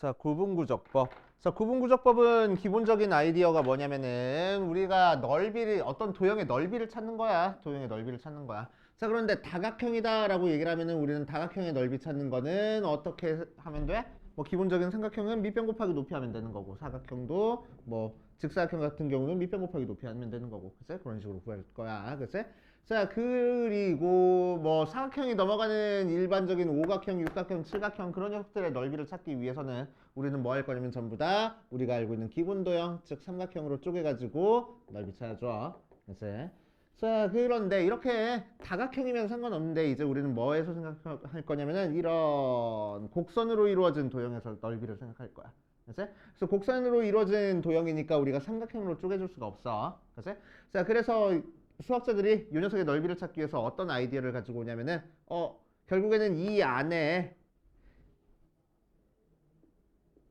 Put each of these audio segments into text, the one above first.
자, 구분구적법. 자, 구분구적법은 기본적인 아이디어가 뭐냐면은 우리가 넓이를 어떤 도형의 넓이를 찾는 거야. 도형의 넓이를 찾는 거야. 자, 그런데 다각형이다라고 얘기를 하면은 우리는 다각형의 넓이 찾는 거는 어떻게 하면 돼? 뭐 기본적인 삼각형은 밑변 곱하기 높이 하면 되는 거고, 사각형도 뭐 직사각형 같은 경우는 밑변 곱하기 높이 하면 되는 거고, 그치? 그런 식으로 구할 거야, 그치? 자, 그리고 뭐 사각형이 넘어가는 일반적인 오각형, 육각형, 칠각형 그런 녀석들의 넓이를 찾기 위해서는 우리는 뭐 할 거냐면 전부 다 우리가 알고 있는 기본 도형, 즉 삼각형으로 쪼개가지고 넓이 찾아줘. 그치? 자, 그런데 이렇게 다각형이면 상관없는데 이제 우리는 뭐에서 생각할 거냐면은 이런 곡선으로 이루어진 도형에서 넓이를 생각할 거야. 그치? 그래서 곡선으로 이루어진 도형이니까 우리가 삼각형으로 쪼개줄 수가 없어. 그치? 자, 그래서 수학자들이 이 녀석의 넓이를 찾기 위해서 어떤 아이디어를 가지고 오냐면은 결국에는 이 안에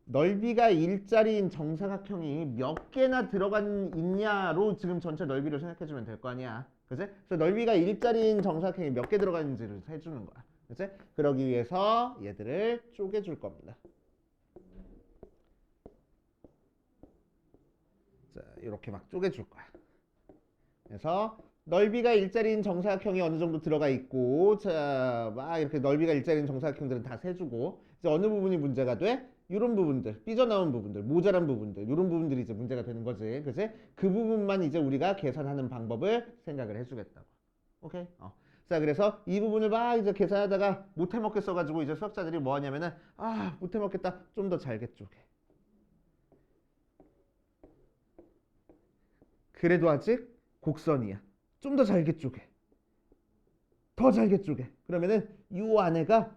넓이가 일자리인 정사각형이 몇 개나 있냐로 지금 전체 넓이를 생각해주면 될 거 아니야. 그치? 그래서 넓이가 일자리인 정사각형이 몇 개 들어가는지를 해주는 거야. 그치? 그러기 위해서 얘들을 쪼개줄 겁니다. 자, 이렇게 막 쪼개줄 거야. 그래서 넓이가 일자리인 정사각형이 어느 정도 들어가 있고, 자, 막 이렇게 넓이가 일자리인 정사각형들은 다 세주고, 이제 어느 부분이 문제가 돼? 이런 부분들, 삐져나온 부분들, 모자란 부분들, 이런 부분들이 이제 문제가 되는 거지, 그치? 그 부분만 이제 우리가 계산하는 방법을 생각을 해주겠다고. 오케이? 자, 그래서 이 부분을 막 이제 계산하다가 못해 먹겠어가지고 이제 수학자들이 뭐 하냐면은, 못해 먹겠다, 좀 더 잘게 쪼개. 그래도 아직 곡선이야. 좀 더 잘게 쪼개. 더 잘게 쪼개. 그러면은 이 안에가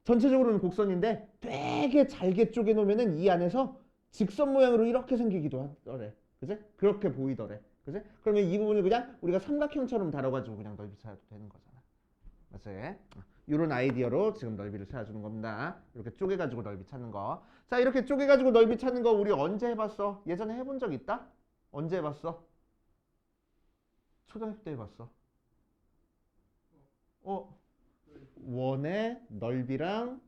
전체적으로는 곡선인데 되게 잘게 쪼개 놓으면은 이 안에서 직선 모양으로 이렇게 생기기도 하더래. 그지? 그렇게 보이더래. 그지? 그러면 이 부분을 그냥 우리가 삼각형처럼 다뤄가지고 그냥 넓이 찾아도 되는 거잖아. 맞지? 이런 아이디어로 지금 넓이를 찾아주는 겁니다. 이렇게 쪼개가지고 넓이 찾는 거. 자, 이렇게 쪼개가지고 넓이 찾는 거 우리 언제 해봤어? 예전에 해본 적 있다? 언제 해봤어? 초등학교 때 해봤어. 어? 원의 넓이랑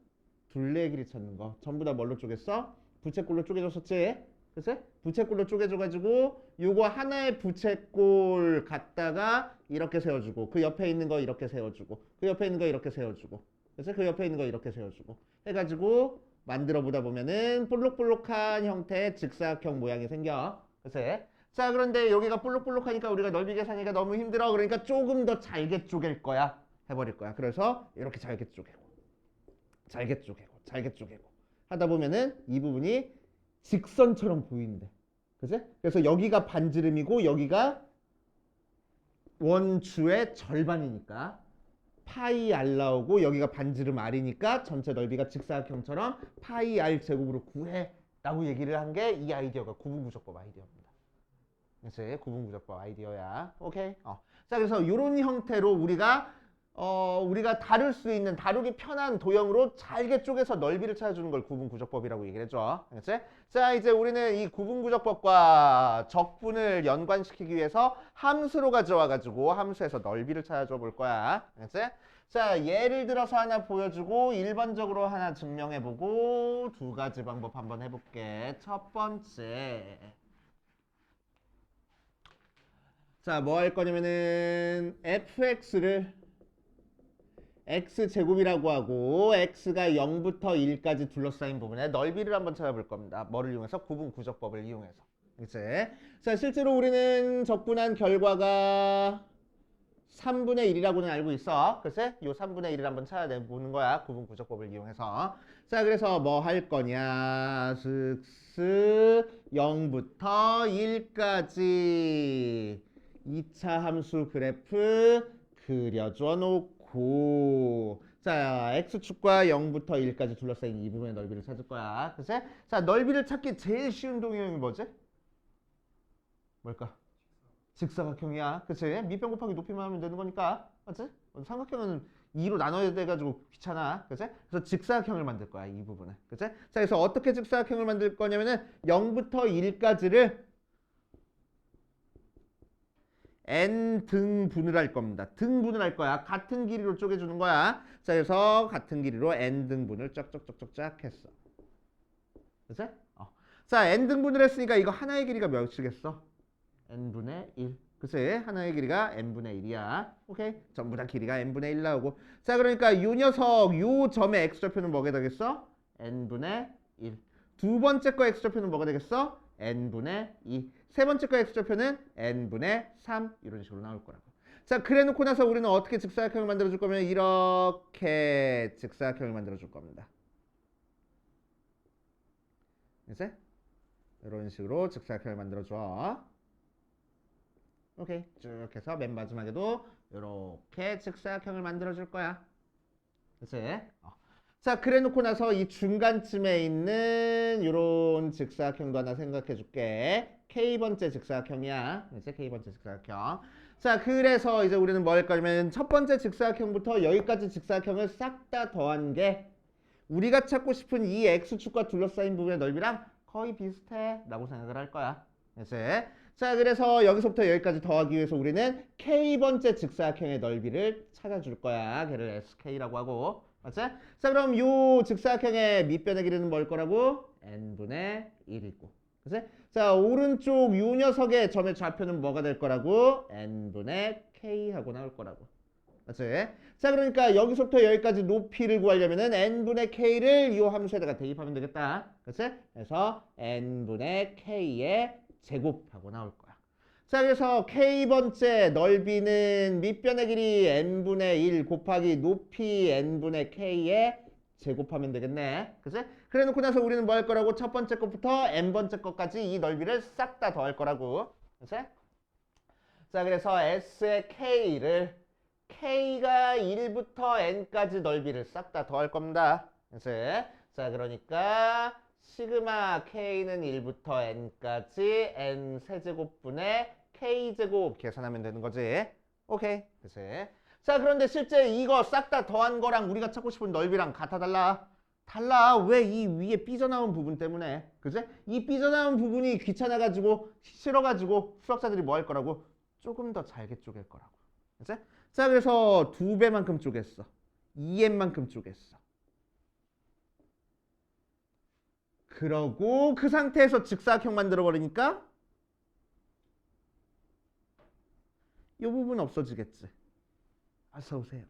둘레의 길이 찾는 거 전부 다 뭘로 쪼갰어? 부채꼴로 쪼개줬었지? 그치? 부채꼴로 쪼개줘가지고 요거 하나의 부채꼴 갖다가 이렇게 세워주고 그 옆에 있는 거 이렇게 세워주고 그 옆에 있는 거 이렇게 세워주고 그치? 그 옆에 있는 거 이렇게 세워주고 해가지고 만들어 보다 보면은 볼록볼록한 형태의 직사각형 모양이 생겨. 그치? 자, 그런데 여기가 볼록볼록하니까 우리가 넓이 계산하기가 너무 힘들어. 그러니까 조금 더 잘게 쪼갤 거야. 해버릴 거야. 그래서 이렇게 잘게 쪼개고 잘게 쪼개고 잘게 쪼개고 하다 보면은 이 부분이 직선처럼 보이는데, 그치? 그래서 여기가 반지름이고 여기가 원주의 절반이니까 파이 r 나오고 여기가 반지름 r이니까 전체 넓이가 직사각형처럼 파이 r 제곱으로 구해 라고 얘기를 한 게 이 아이디어가 구분구조법 아이디어입니다. 그치? 구분구조법 아이디어야. 오케이? 자, 그래서 이런 형태로 우리가 다룰 수 있는, 다루기 편한 도형으로 잘게 쪼개서 넓이를 찾아주는 걸 구분구조법이라고 얘기를 해줘. 그치? 자, 이제 우리는 이 구분구조법과 적분을 연관시키기 위해서 함수로 가져와가지고 함수에서 넓이를 찾아줘 볼 거야. 그치? 자, 예를 들어서 하나 보여주고 일반적으로 하나 증명해보고 두 가지 방법 한번 해볼게. 첫 번째. 자, 뭐 할 거냐면은 fx를 x제곱이라고 하고 x가 0부터 1까지 둘러싸인 부분에 넓이를 한번 찾아볼 겁니다. 뭐를 이용해서? 구분구적법을 이용해서. 그치? 자, 실제로 우리는 적분한 결과가 3분의 1이라고는 알고 있어. 그치? 요 3분의 1을 한번 찾아내보는 거야. 구분구적법을 이용해서. 자, 그래서 뭐 할 거냐? 슥슥 0부터 1까지 2차 함수 그래프 그려줘 놓고, 자, x축과 0부터 1까지 둘러싸인 이 부분의 넓이를 찾을 거야. 그치? 자, 넓이를 찾기 제일 쉬운 도형이 뭐지? 뭘까? 직사각형이야. 그치? 밑변 곱하기 높이만 하면 되는 거니까. 맞지? 삼각형은 2로 나눠야 돼가지고 귀찮아. 그치? 그래서 직사각형을 만들 거야. 이 부분을. 그치? 자, 그래서 어떻게 직사각형을 만들 거냐면은 0부터 1까지를 n 등분을 할 겁니다. 등분을 할 거야. 같은 길이로 쪼개주는 거야. 자, 그래서 같은 길이로 n 등분을 쫙쫙쫙쫙쫙 했어. 그치? 자, n등분을 했으니까 이거 하나의 길이가 몇이겠어? n분의 1. 그치? 하나의 길이가 n분의 1이야. 오케이? 전부 다 길이가 n분의 1 나오고. 자, 그러니까 요 녀석, 요 점의 x좌표는 뭐가 되겠어? n분의 1. 두 번째 거 x좌표는 뭐가 되겠어? n분의 2. 세 번째 거 x좌표는 n분의 3. 이런 식으로 나올 거라고. 자, 그래 놓고 나서 우리는 어떻게 직사각형을 만들어 줄 거면 이렇게 직사각형을 만들어 줄 겁니다. 이제 이런 식으로 직사각형을 만들어 줘. 오케이. 쭉 해서 맨 마지막에도 이렇게 직사각형을 만들어 줄 거야. 그치? 자, 그래 놓고 나서 이 중간쯤에 있는 이런 직사각형도 하나 생각해 줄게. K번째 직사각형이야. 이제 K번째 직사각형. 자, 그래서 이제 우리는 뭐 할 거냐면 첫 번째 직사각형부터 여기까지 직사각형을 싹 다 더한 게 우리가 찾고 싶은 이 X축과 둘러싸인 부분의 넓이랑 거의 비슷해 라고 생각을 할 거야. 이제 자, 그래서 여기서부터 여기까지 더하기 위해서 우리는 K번째 직사각형의 넓이를 찾아줄 거야. 걔를 SK라고 하고. 맞지? 자, 그럼 요 직사각형의 밑변의 길이는 뭘 거라고? n분의 1이고. 그치? 자, 오른쪽 요 녀석의 점의 좌표는 뭐가 될 거라고? n분의 k 하고 나올 거라고. 맞지? 자, 그러니까 여기서부터 여기까지 높이를 구하려면은 n분의 k를 이 함수에다가 대입하면 되겠다. 그치? 그래서 n분의 k의 제곱하고 나올 거야. 자, 그래서 K번째 넓이는 밑변의 길이 n분의 1 곱하기 높이 n분의 k에 제곱하면 되겠네. 그치? 그래 놓고 나서 우리는 뭐 할 거라고? 첫 번째 것부터 n번째 것까지 이 넓이를 싹 다 더할 거라고. 그치? 자, 그래서 s의 k를 k가 1부터 n까지 넓이를 싹 다 더할 겁니다. 그치? 자, 그러니까 시그마 k는 1부터 n까지 n 세제곱분의 k제곱 계산하면 되는 거지. 오케이. 그치? 자, 그런데 실제 이거 싹 다 더한 거랑 우리가 찾고 싶은 넓이랑 같아 달라? 달라. 왜? 이 위에 삐져나온 부분 때문에. 그치? 이 삐져나온 부분이 귀찮아가지고 싫어가지고 수학자들이 뭐 할 거라고? 조금 더 잘게 쪼갤 거라고. 그치? 자, 그래서 2배만큼 쪼갰어. 2n만큼 쪼갰어. 그러고 그 상태에서 직사각형 만들어 버리니까 이 부분 없어지겠지. 어서 오세요.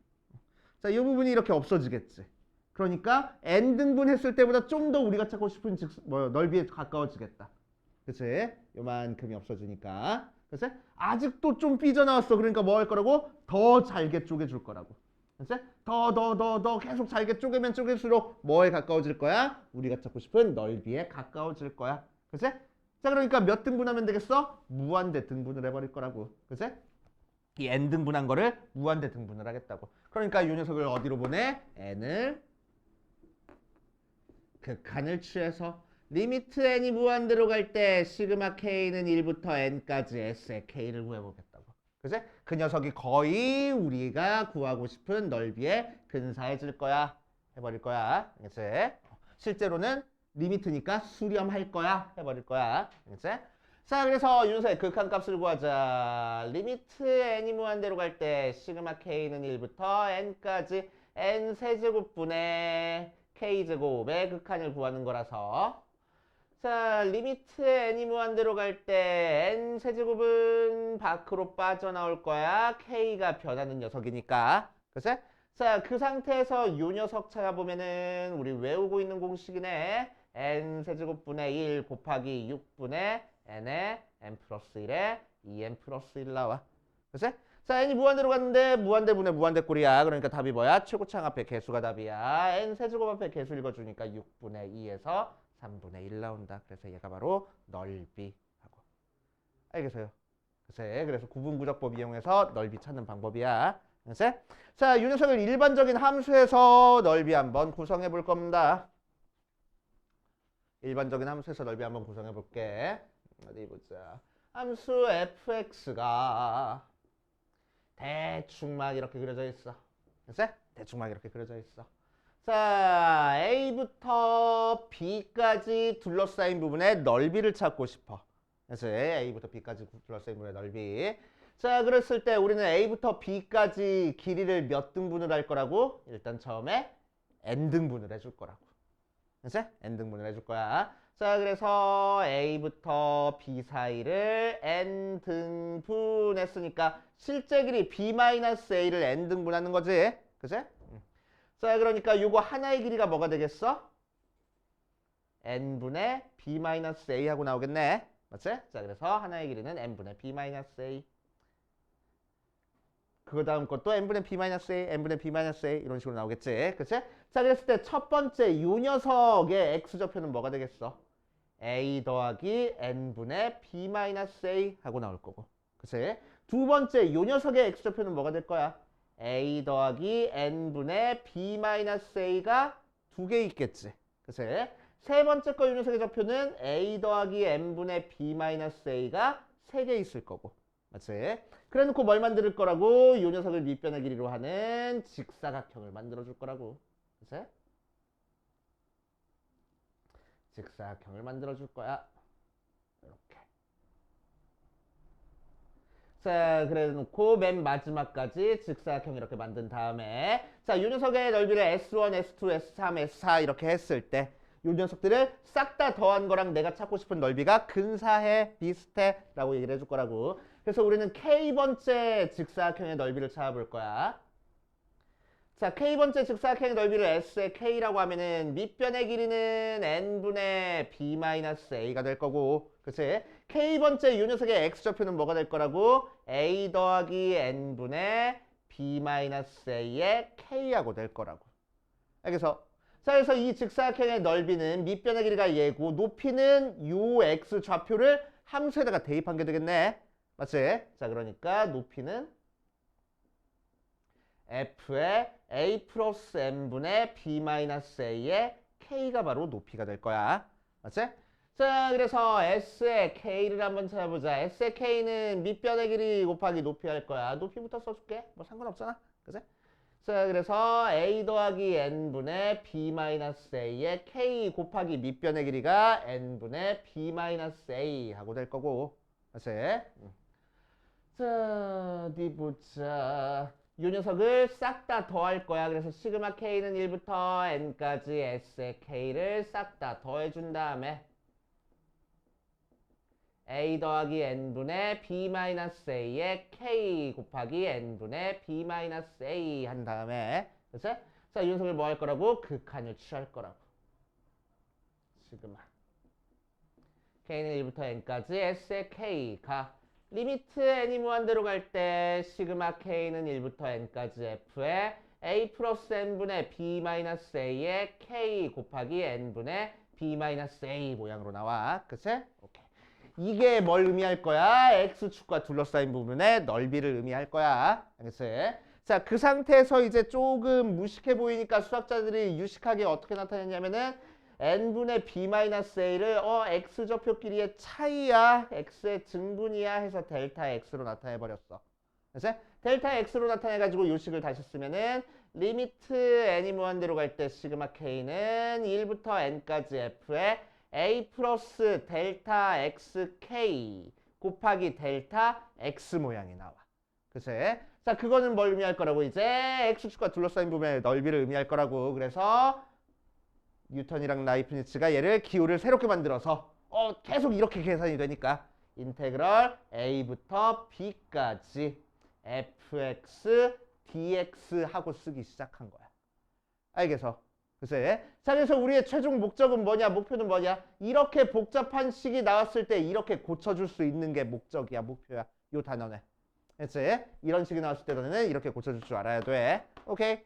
자, 이 부분이 이렇게 없어지겠지. 그러니까 n등분 했을 때보다 좀 더 우리가 찾고 싶은 넓이에 가까워지겠다. 그치? 요만큼이 없어지니까. 그치? 아직도 좀 삐져나왔어. 그러니까 뭐 할 거라고? 더 잘게 쪼개줄 거라고. 그치? 더 계속 잘게 쪼개면 쪼갤수록 뭐에 가까워질 거야? 우리가 찾고 싶은 넓이에 가까워질 거야. 그치? 자, 그러니까 몇 등분하면 되겠어? 무한대 등분을 해버릴 거라고. 그치? 이 n등분한 거를 무한대 등분을 하겠다고. 그러니까 이 녀석을 어디로 보내? n을 극한을 취해서 리미트 n이 무한대로 갈 때 시그마 k는 1부터 n까지 s의 k를 구해보겠다고. 그치? 그 녀석이 거의 우리가 구하고 싶은 넓이에 근사해질 거야. 해버릴 거야. 그치? 실제로는 리미트니까 수렴할 거야. 해버릴 거야. 그치? 자, 그래서 이 녀석의 극한값을 구하자. 리미트 n이 무한대로 갈 때 시그마 k는 1부터 n까지 n 세제곱분의 k제곱의 극한을 구하는 거라서 자, 리미트 n이 무한대로 갈 때 n 세제곱은 밖으로 빠져나올 거야. k가 변하는 녀석이니까. 그치? 자, 그 상태에서 요 녀석 찾아보면은 우리 외우고 있는 공식이네. n 세제곱분의 1 곱하기 6분의 n의 n 플러스 1에 2n 플러스 1 나와. 그치? 자, n이 무한대로 갔는데 무한대분의 무한대꼴이야. 그러니까 답이 뭐야? 최고창 앞에 개수가 답이야. n 세제곱 앞에 개수 읽어주니까 6분의 2에서 3분의 1 나온다. 그래서 얘가 바로 넓이 하고. 알겠어요? 그래서 구분구적법 이용해서 넓이 찾는 방법이야. 그치? 자, 이 녀석을 일반적인 함수에서 넓이 한번 구성해 볼 겁니다. 일반적인 함수에서 넓이 한번 구성해 볼게. 어디 보자. 함수 fx가 대충 막 이렇게 그려져 있어. 그치? 대충 막 이렇게 그려져 있어. 자, A부터 B까지 둘러싸인 부분의 넓이를 찾고 싶어. 그래서 A부터 B까지 둘러싸인 부분의 넓이. 자, 그랬을 때 우리는 A부터 B까지 길이를 몇 등분을 할 거라고? 일단 처음에 N등분을 해줄 거라고. 그치? n등분을 해줄 거야. 자, 그래서 a부터 b 사이를 n등분했으니까 실제 길이 b-a를 n등분하는 거지. 그치? 자, 그러니까 요거 하나의 길이가 뭐가 되겠어? n분의 b-a 하고 나오겠네. 맞지? 자, 그래서 하나의 길이는 n분의 b-a. 그 다음 것도 n분의 b-a, n분의 b-a 이런 식으로 나오겠지. 그치? 자, 그랬을 때 첫 번째 요 녀석의 x좌표는 뭐가 되겠어? a 더하기 n분의 b-a 하고 나올 거고. 그치? 두 번째 요 녀석의 x좌표는 뭐가 될 거야? a 더하기 n분의 b-a가 두 개 있겠지. 그치? 세 번째 거 요 녀석의 좌표는 a 더하기 n분의 b-a가 세 개 있을 거고. 맞지? 그래 놓고 뭘 만들 거라고? 요 녀석을 밑변의 길이로 하는 직사각형을 만들어 줄 거라고. 그치? 직사각형을 만들어 줄 거야. 이렇게. 자, 그래 놓고 맨 마지막까지 직사각형 이렇게 만든 다음에 자, 요 녀석의 넓이를 S1, S2, S3, S4 이렇게 했을 때 요 녀석들을 싹 다 더한 거랑 내가 찾고 싶은 넓이가 근사해, 비슷해 라고 얘기를 해줄 거라고. 그래서 우리는 K번째 직사각형의 넓이를 찾아볼 거야. 자, K번째 직사각형의 넓이를 S의 K라고 하면은 밑변의 길이는 N분의 B-A가 될 거고, 그치? K번째 요 녀석의 X좌표는 뭐가 될 거라고? A 더하기 N분의 B-A의 K하고 될 거라고. 알겠어? 자, 그래서 이 직사각형의 넓이는 밑변의 길이가 얘고, 높이는 요 X 좌표를 함수에다가 대입한 게 되겠네. 맞지? 자, 그러니까 높이는 f의 a 플러스 n분의 b-a의 k가 바로 높이가 될 거야. 맞지? 자, 그래서 s의 k를 한번 찾아보자. s의 k는 밑변의 길이 곱하기 높이 할 거야. 높이부터 써줄게. 뭐 상관없잖아. 그치? 자, 그래서 a 더하기 n분의 b-a의 k 곱하기 밑변의 길이가 n분의 b-a 하고 될 거고. 맞지? 자, 어디 보자. 요 녀석을 싹 다 더할 거야. 그래서 시그마 k는 1부터 n까지 s의 k를 싹 다 더해준 다음에 a 더하기 n분의 b-a의 k 곱하기 n분의 b-a 한 다음에 그치? 자, 이 녀석을 뭐 할 거라고? 극한을 취할 거라고. 시그마 k는 1부터 n까지 s의 k가 리미트 n이 무한대로 갈 때 시그마 k는 1부터 n까지 f의 a 플러스 n분의 b-a의 k 곱하기 n분의 b-a 모양으로 나와. 그치? 오케이. 이게 뭘 의미할 거야? x축과 둘러싸인 부분의 넓이를 의미할 거야. 알겠지? 자, 그 상태에서 이제 조금 무식해 보이니까 수학자들이 유식하게 어떻게 나타냈냐면은 n분의 b-a를 x좌표끼리의 차이야, x의 증분이야 해서 델타 x로 나타내 버렸어. 그래서 델타 x로 나타내 가지고 요식을 다시 쓰면은 리미트 n이 무한대로 갈 때 시그마 k는 1부터 n까지 f의 a 플러스 델타 xk 곱하기 델타 x 모양이 나와. 그치? 자, 그거는 뭘 의미할 거라고? 이제 x축과 둘러싸인 부분의 넓이를 의미할 거라고. 그래서 뉴턴이랑 라이프니츠가 얘를 기호를 새롭게 만들어서 계속 이렇게 계산이 되니까 인테그럴 a부터 b까지 fx dx 하고 쓰기 시작한 거야. 알겠어? 글쎄. 자, 그래서 우리의 최종 목적은 뭐냐? 목표는 뭐냐? 이렇게 복잡한 식이 나왔을 때 이렇게 고쳐줄 수 있는 게 목적이야, 목표야. 요 단어는. 그치? 이런 식이 나왔을 때 너는 이렇게 고쳐줄 줄 알아야 돼. 오케이?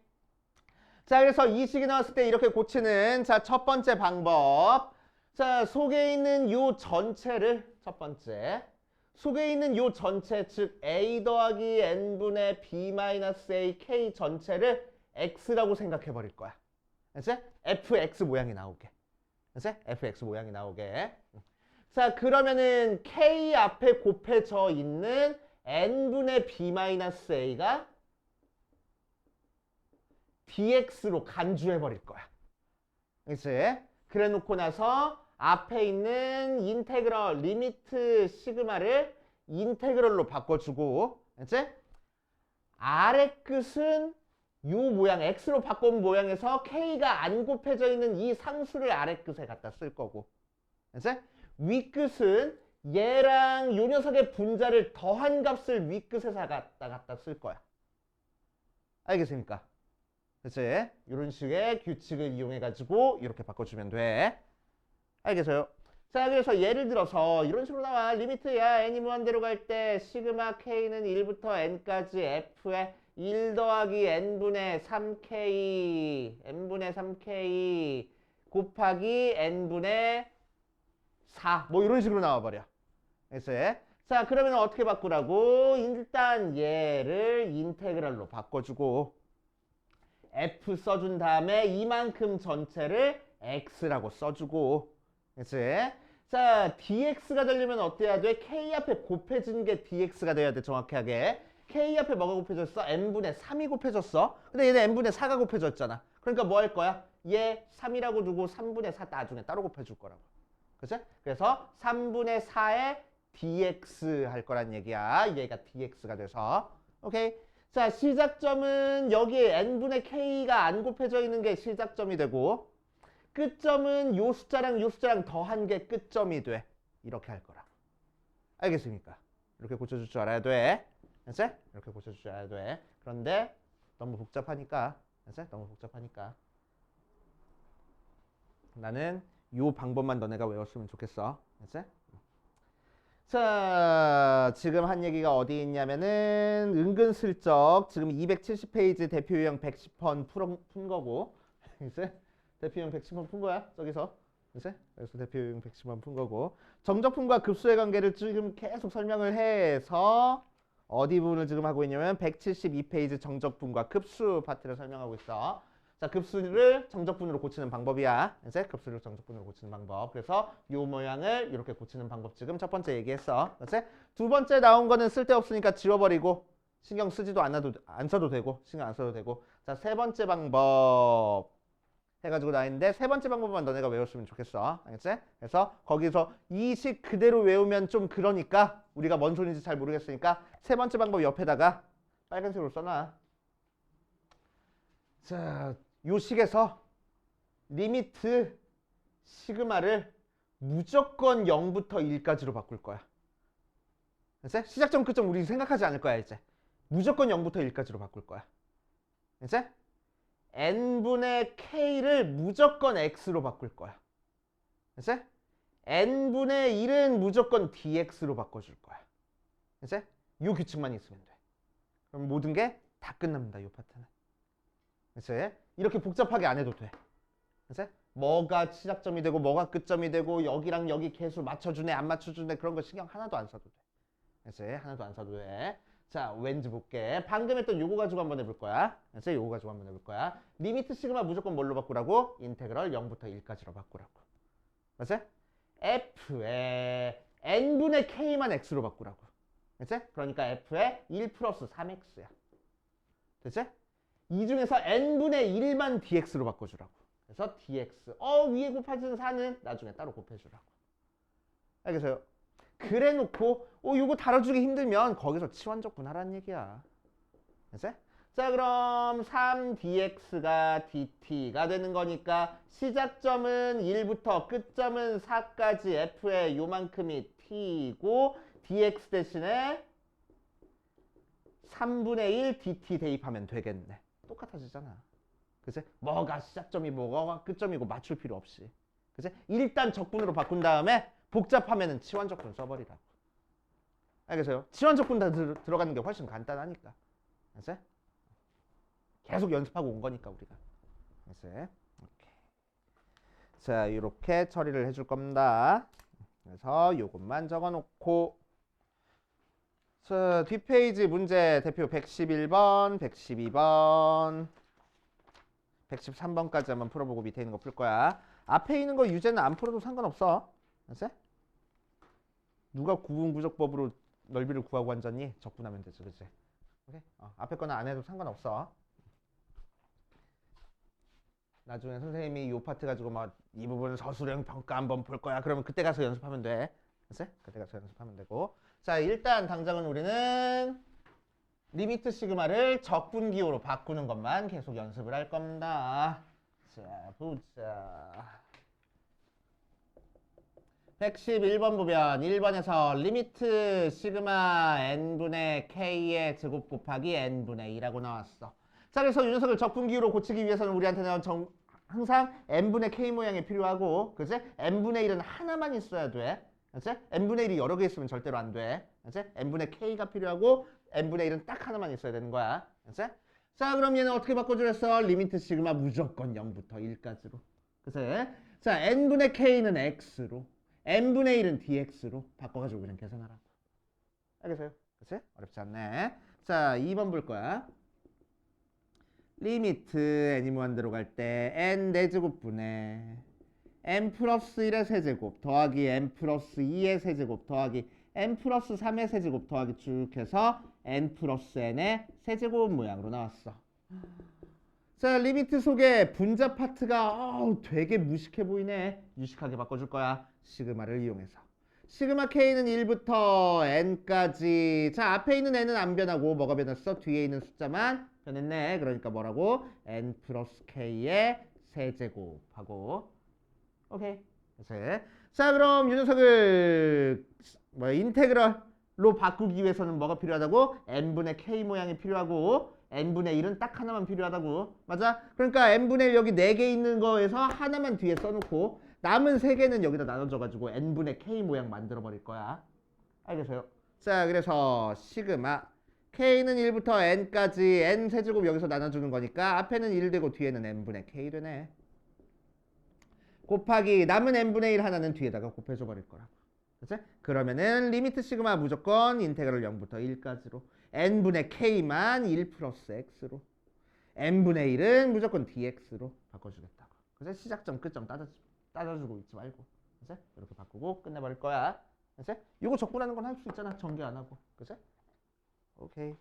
자, 그래서 이 식이 나왔을 때 이렇게 고치는 자, 첫 번째 방법. 자, 속에 있는 요 전체를 첫 번째. 속에 있는 요 전체 즉 a 더하기 n분의 b-a k 전체를 x라고 생각해 버릴 거야. 그치? fx 모양이 나오게. 그치? fx 모양이 나오게. 자, 그러면은 k 앞에 곱해져 있는 n분의 b-a가 dx로 간주해 버릴 거야. 그치? 그래 놓고 나서 앞에 있는 인테그럴 리미트 시그마를 인테그럴로 바꿔주고, 그치? 아래 끝은 요 모양 x로 바꾼 모양에서 k가 안 곱해져 있는 이 상수를 아래 끝에 갖다 쓸 거고, 이제 위 끝은 얘랑 요 녀석의 분자를 더한 값을 위 끝에서 갖다 쓸 거야. 알겠습니까? 그치? 이런 식의 규칙을 이용해 가지고 이렇게 바꿔주면 돼. 알겠어요? 자, 그래서 예를 들어서 이런 식으로 나와. 리미트야 n이 무한대로 갈 때 시그마 k는 1부터 n까지 f에 1 더하기 n분의 3k n분의 3k 곱하기 n분의 4 뭐 이런 식으로 나와버려. 그래서 자, 그러면 어떻게 바꾸라고? 일단 얘를 인테그랄로 바꿔주고 f 써준 다음에 이만큼 전체를 x라고 써주고, 그치? 자, dx가 되려면 어때야 돼? k 앞에 곱해진 게 dx가 돼야 돼, 정확하게. k 앞에 뭐가 곱해졌어? n분의 3이 곱해졌어. 근데 얘는 n분의 4가 곱해졌잖아. 그러니까 뭐 할 거야? 얘 3이라고 두고 3분의 4 나중에 따로 곱해줄 거라고. 그치? 그래서 3분의 4에 dx 할 거란 얘기야. 얘가 dx가 돼서. 오케이? 자, 시작점은 여기에 n분의 k가 안 곱해져 있는 게 시작점이 되고, 끝점은 요 숫자랑 더한 게 끝점이 돼. 이렇게 할 거라. 알겠습니까? 이렇게 고쳐줄 줄 알아야 돼. 알았지? 이렇게 고쳐줄 줄 알아야 돼. 그런데 너무 복잡하니까, 알았지? 너무 복잡하니까 나는 요 방법만 너네가 외웠으면 좋겠어. 알았지? 자, 지금 한 얘기가 어디 있냐면은 은근슬쩍 지금 270페이지 대표 유형 110번 푼 거고, 이제 대표 유형 110번 푼 거야 저기서. 이제 그래서 대표 유형 110번 푼 거고, 정적분과 급수의 관계를 지금 계속 설명을 해서 어디 부분을 지금 하고 있냐면 172페이지 정적분과 급수 파트를 설명하고 있어. 자, 급수를 정적분으로 고치는 방법이야. 이제 급수를 정적분으로 고치는 방법. 그래서 이 모양을 이렇게 고치는 방법 지금 첫 번째 얘기했어. 그렇지? 두 번째 나온 거는 쓸데없으니까 지워버리고 신경 쓰지도 안 써도 되고 신경 안 써도 되고. 자, 세 번째 방법 해가지고 나 있는데 세 번째 방법만 너네가 외웠으면 좋겠어. 알겠지? 그래서 거기서 이 식 그대로 외우면 좀 그러니까 우리가 뭔 소리인지 잘 모르겠으니까 세 번째 방법 옆에다가 빨간색으로 써놔. 자, 요 식에서 리미트 시그마를 무조건 0부터 1까지로 바꿀 거야. 알았지? 시작점 끝점 우리 생각하지 않을 거야 이제. 무조건 0부터 1까지로 바꿀 거야. 이제 n분의 k를 무조건 x로 바꿀 거야. 이제 n분의 1은 무조건 dx로 바꿔줄 거야. 이제 요 규칙만 있으면 돼. 그럼 모든 게 다 끝납니다. 요 파트는. 이제 이렇게 복잡하게 안 해도 돼. 이제 뭐가 시작점이 되고 뭐가 끝점이 되고 여기랑 여기 개수 맞춰주네 안 맞춰주네 그런 거 신경 하나도 안 써도 돼. 이제 하나도 안 써도 돼. 자, 왠지 볼게. 방금 했던 요거 가지고 한번 해볼 거야. 이제 요거 가지고 한번 해볼 거야. 리미트 시그마 무조건 뭘로 바꾸라고? 인테그럴 0부터 1까지로 바꾸라고. 맞지? f에 n분의 k만 x로 바꾸라고. 그치? 그러니까 f에 1 플러스 3x야. 됐지? 이 중에서 n분의 1만 dx로 바꿔주라고. 그래서 dx. 위에 곱해진 4는 나중에 따로 곱해주라고. 알겠어요? 그래 놓고 이거 다뤄주기 힘들면 거기서 치환적 분하라는 얘기야. 알겠어요? 자, 그럼 3dx가 dt가 되는 거니까 시작점은 1부터 끝점은 4까지 f의 요만큼이 t이고 dx 대신에 3분의 1 dt 대입하면 되겠네. 똑같아지잖아. 그치? 뭐가 시작점이 뭐가 끝점이고 맞출 필요 없이. 그치? 일단 적분으로 바꾼 다음에 복잡하면은 치환적분 써버리라고. 알겠어요? 치환적분 다 들어가는 게 훨씬 간단하니까. 그치? 계속 연습하고 온 거니까 우리가. 그치? 오케이. 자, 이렇게 처리를 해줄 겁니다. 그래서 요것만 적어놓고, 자, 뒷페이지 문제 대표 111번, 112번, 113번까지 한번 풀어보고 밑에 있는 거 풀 거야. 앞에 있는 거 유제는 안 풀어도 상관없어. 알았지? 누가 구분구적법으로 넓이를 구하고 앉았니? 적분하면 되지, 그치? 오케이? 앞에 거는 안 해도 상관없어. 나중에 선생님이 이 파트 가지고 막 이 부분 서술형 평가 한번 볼 거야. 그러면 그때 가서 연습하면 돼. 알았지? 그때 가서 연습하면 되고. 자, 일단 당장은 우리는 리미트 시그마를 적분 기호로 바꾸는 것만 계속 연습을 할 겁니다. 자, 보자. 111번 보면 1번에서 리미트 시그마 n분의 k의 제곱 곱하기 n분의 2라고 나왔어. 자, 그래서 이 녀석을 적분 기호로 고치기 위해서는 우리한테는 항상 n분의 k 모양이 필요하고, 그치? n분의 1은 하나만 있어야 돼. 그치? n분의 1이 여러 개 있으면 절대로 안 돼. 그치? n분의 k가 필요하고 n분의 1은 딱 하나만 있어야 되는 거야. 그치? 자, 그럼 얘는 어떻게 바꿔주랬어? 리미트 시그마 무조건 0부터 1까지로. 그치? 자, n분의 k는 x로, n분의 1은 dx로 바꿔가지고 그냥 계산하라고. 알겠어요? 그치? 어렵지 않네. 자, 2번 볼 거야. 리미트 n이 무한대로 갈 때 n 4제곱분의 n 플러스 1의 세제곱 더하기 n 플러스 2의 세제곱 더하기 n 플러스 3의 세제곱 더하기 쭉 해서 n 플러스 n의 세제곱 모양으로 나왔어. 자, 리미트 속에 분자 파트가 되게 무식해 보이네. 유식하게 바꿔줄 거야. 시그마를 이용해서. 시그마 k는 1부터 n까지. 자, 앞에 있는 n은 안 변하고 뭐가 변했어? 뒤에 있는 숫자만 변했네. 그러니까 뭐라고? n 플러스 k의 세제곱하고. 오케이. 그래서 자, 그럼 이 녀석을 인테그럴로 바꾸기 위해서는 뭐가 필요하다고? n분의 k 모양이 필요하고 n분의 1은 딱 하나만 필요하다고. 맞아? 그러니까 n분의 1 여기 4개 있는 거에서 하나만 뒤에 써놓고 남은 3개는 여기다 나눠줘가지고 n분의 k 모양 만들어 버릴 거야. 알겠어요? 자, 그래서 시그마 k는 1부터 n까지 n 세제곱 여기서 나눠주는 거니까 앞에는 1 되고 뒤에는 n분의 k 되네. 곱하기 남은 n분의 1 하나는 뒤에다가 곱해줘 버릴 거라고. 그치? 그러면은 리미트 시그마 무조건 인테그럴 0부터 1까지로 n분의 k만 1 플러스 x로 n분의 1은 무조건 dx로 바꿔주겠다고. 그치? 시작점 끝점 따져주고 있지 말고. 그치? 이렇게 바꾸고 끝내버릴 거야. 그치? 이거 적분하는 건 할 수 있잖아. 전개 안 하고. 그치? 오케이.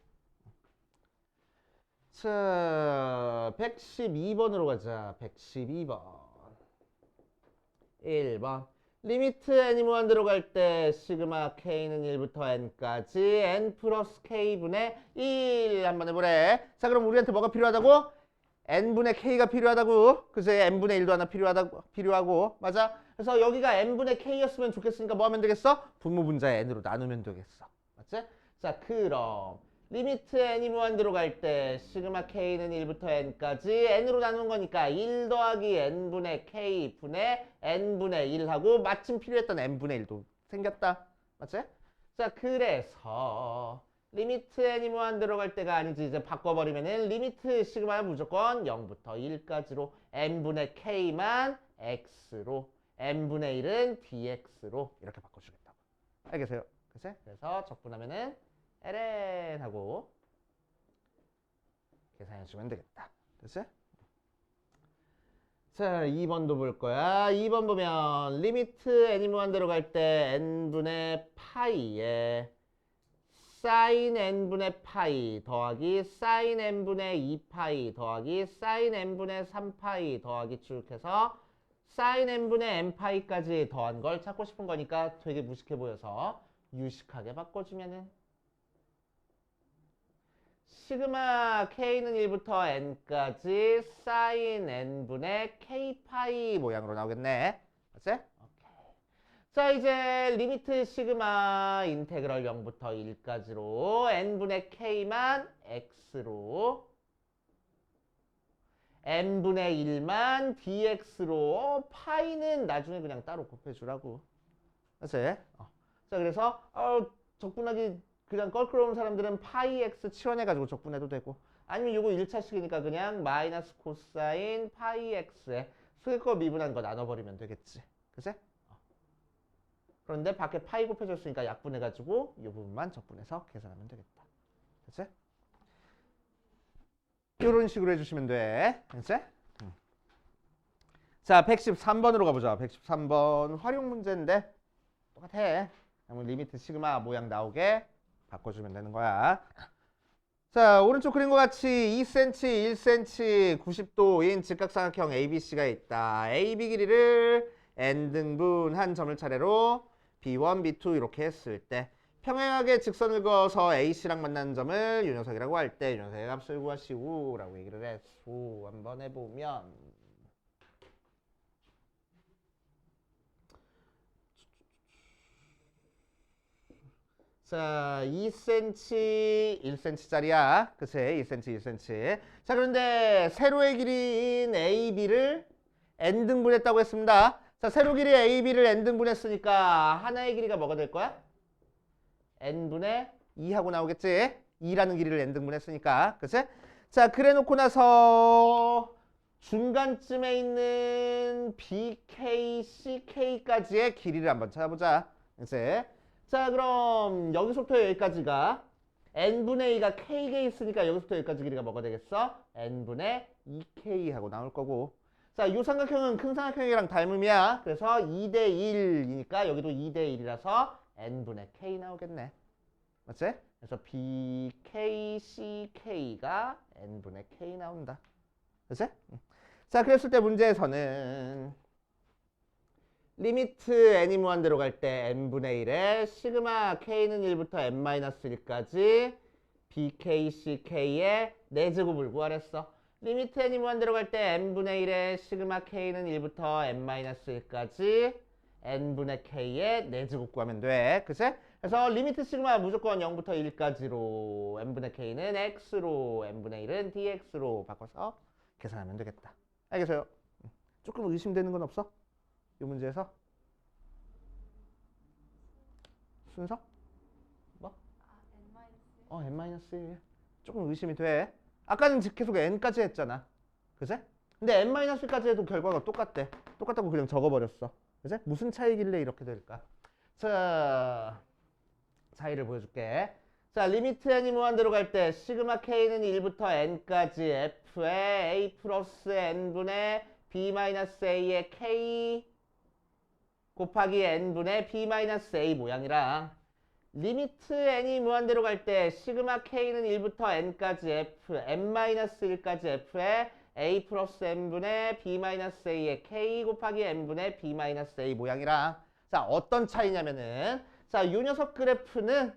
자, 112번으로 가자. 112번. 1번. 리미트 n이 무한대로 갈 때 시그마 k는 1부터 n까지 n 플러스 k분의 1 한번 해보래. 자, 그럼 우리한테 뭐가 필요하다고? n분의 k가 필요하다고. 그새 n분의 1도 하나 필요하고. 맞아? 그래서 여기가 n분의 k였으면 좋겠으니까 뭐 하면 되겠어? 분모분자에 n으로 나누면 되겠어. 맞지? 자, 그럼 리미트 n이 무한대로 갈 때 시그마 k는 1부터 n까지 n으로 나눈 거니까 1 더하기 n분의 k 분의 n분의 1하고 마침 필요했던 n분의 1도 생겼다. 맞지? 자, 그래서 리미트 n이 무한대로 갈 때가 아니지. 이제 바꿔버리면은 리미트 시그마 무조건 0부터 1까지로 n분의 k만 x로 n분의 1은 dx로 이렇게 바꿔주겠다고. 알겠어요? 그치? 그래서 적분하면은 ln 하고 계산해주면 되겠다. 됐지? 자, 2번도 볼 거야. 2번 보면 리미트 n이 무한대로 갈 때 n분의 파이에 sin n분의 파이 더하기 sin n분의 2파이 더하기 sin n분의 3파이 더하기 쭉 해서 sin n분의 n파이까지 더한 걸 찾고 싶은 거니까 되게 무식해 보여서 유식하게 바꿔주면은 시그마 k는 1부터 n까지 sin n분의 k파이 모양으로 나오겠네. 맞지? 오케이. 자, 이제 리미트 시그마 인테그럴 0부터 1까지로 n분의 k만 x로 n분의 1만 dx로 파이는 나중에 그냥 따로 곱해주라고. 맞지? 자, 그래서 적분하기 그냥 껄끄러운 사람들은 파이 x 치환해가지고 적분해도 되고, 아니면 요거 1차식이니까 그냥 마이너스 코사인 파이 x에 속의 거 미분한 거 나눠버리면 되겠지. 그치? 그런데 밖에 파이 곱해줬으니까 약분해가지고 이 부분만 적분해서 계산하면 되겠다. 그치? 이런 식으로 해주시면 돼. 그치? 자, 113번으로 가보자. 113번 활용 문제인데 똑같아. 그러면 리미트 시그마 모양 나오게 바꿔주면 되는 거야. 자, 오른쪽 그림과 같이 2cm, 1cm, 90도인 직각삼각형 ABC가 있다. AB 길이를 n등분 한 점을 차례로 B1, B2 이렇게 했을 때 평행하게 직선을 그어서 AC랑 만나는 점을 요 녀석이라고 할 때 요 녀석의 값을 구하시오 라고 얘기를 했소. 한번 해보면 자 2cm 1cm짜리야. 그치? 2cm 1cm. 자 그런데 세로의 길이인 AB를 n등분했다고 했습니다. 자 세로 길이 AB를 n등분했으니까 하나의 길이가 뭐가 될 거야? n분의 2하고 나오겠지? 2라는 길이를 n등분했으니까. 그치? 자 그래 놓고 나서 중간쯤에 있는 BK, CK까지의 길이를 한번 찾아보자. 그치? 자 그럼 여기서부터 여기까지가 n분의 2가 k에 있으니까 여기서부터 여기까지 길이가 뭐가 되겠어? n분의 2k 하고 나올 거고. 자, 이 삼각형은 큰 삼각형이랑 닮음이야. 그래서 2대 1이니까 여기도 2대 1이라서 n분의 k 나오겠네. 맞지? 그래서 BKCK가 n분의 k 나온다. 그치? 자, 그랬을 때 문제에서는 리미트 n이 무한대로 갈 때 n분의 1에 시그마 k는 1부터 n-1까지 BKCK의 4제곱을 구하랬어. 리미트 n이 무한대로 갈 때 n분의 1에 시그마 k는 1부터 n-1까지 n분의 k의 4제곱 구하면 돼. 그치? 그래서 리미트 시그마 무조건 0부터 1까지로 n분의 k는 x로 n분의 1은 dx로 바꿔서 계산하면 되겠다. 알겠어요? 조금 의심되는 건 없어? 이 문제에서? 순서? 뭐? n-1 조금 의심이 돼. 아까는 계속 n까지 했잖아. 그치? 근데 n-1까지 해도 결과가 똑같대. 똑같다고 그냥 적어버렸어. 그치? 무슨 차이길래 이렇게 될까? 자, 차이를 보여줄게. 자, 리미트 n이 무한대로 갈 때 시그마 k는 1부터 n까지 f의 a 플러스 n분의 b-a의 k 곱하기 n분의 b-a 모양이랑 리미트 n이 무한대로 갈 때 시그마 k는 1부터 n까지 f, n-1까지 f의 a 플러스 n분의 b-a의 k 곱하기 n분의 b-a 모양이랑 자 어떤 차이냐면은 자 요 녀석 그래프는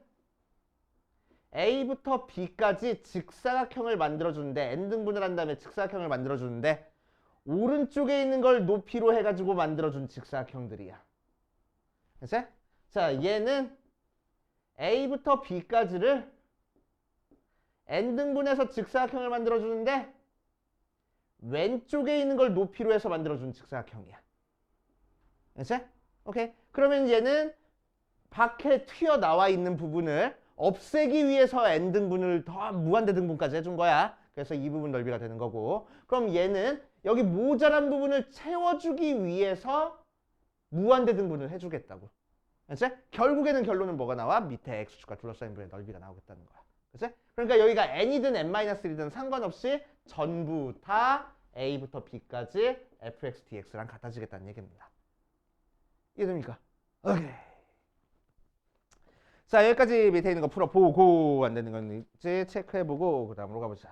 a부터 b까지 직사각형을 만들어주는데 n등분을 한 다음에 직사각형을 만들어주는데 오른쪽에 있는 걸 높이로 해가지고 만들어준 직사각형들이야. 그치? 자 얘는 a부터 b까지를 n등분해서 직사각형을 만들어주는데 왼쪽에 있는 걸 높이로 해서 만들어준 직사각형이야. 그치? 오케이. 그러면 얘는 밖에 튀어나와 있는 부분을 없애기 위해서 n등분을 더 무한대 등분까지 해준 거야. 그래서 이 부분 넓이가 되는 거고. 그럼 얘는 여기 모자란 부분을 채워주기 위해서 무한대 등분을 해주겠다고. 그치? 결국에는 결론은 뭐가 나와? 밑에 x축과 둘러싸인 부분의 넓이가 나오겠다는 거야. 그치? 그러니까 여기가 n이든 n-1이든 상관없이 전부 다 a부터 b까지 fx, dx랑 같아지겠다는 얘기입니다. 이해됩니까? 오케이. 자, 여기까지 밑에 있는 거 풀어보고 안 되는 건지 체크해보고 그 다음으로 가보자.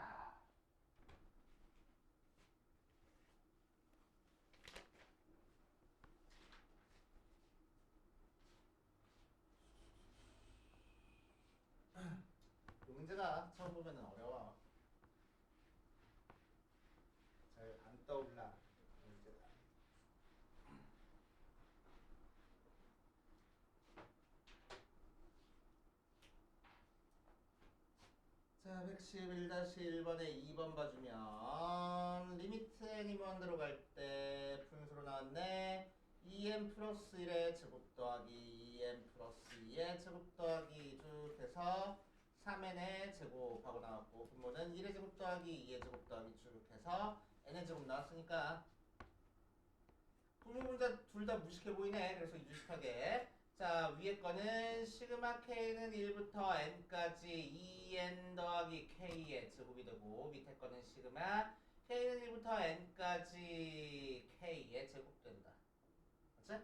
문제가 처음 보면 어려워. 잘 안 떠올라. 문제가. 자, 111-1번에 2번 봐주면 리미트 n이 무한대로 갈 때 분수로 나왔네. 2n 플러스 1의 제곱 더하기 2n 플러스 2의 제곱 더하기 쭉 해서 3n의 제곱하고 나왔고 분모는 1의 제곱 더하기 2의 제곱 더하기 쭉 해서 n의 제곱 나왔으니까 분모분자 둘 다 무식해 보이네. 그래서 유식하게 자 위에 거는 시그마 k는 1부터 n까지 2n 더하기 k의 제곱이 되고 밑에 거는 시그마 k는 1부터 n까지 k의 제곱 된다. 맞지?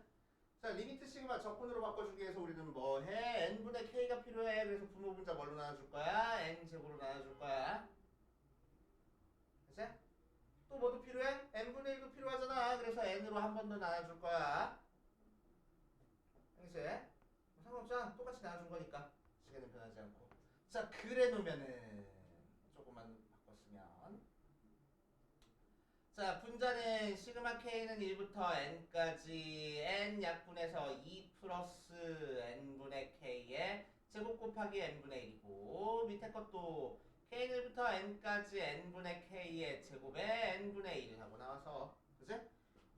자 리미트 시그마 적분으로 바꿔주기 위해서 우리는 뭐해? n분의 k가 필요해. 그래서 분모분자 뭘로 나눠줄 거야? n제곱으로 나눠줄 거야. 그치? 또 뭐도 필요해? n분의 1도 필요하잖아. 그래서 n으로 한 번 더 나눠줄 거야. 그치? 상관없잖아. 똑같이 나눠준 거니까. 크기는 변하지 않고. 자, 그래 놓으면은 조금만 바꿨으면 자, 분자는 시그마 k는 1부터 n까지 n 약분해서 2 플러스 n분의 k의 제곱 곱하기 n분의 1이고 밑에 것도 k는 1부터 n까지 n분의 k의 제곱에 n분의 1 하고 나와서 그치?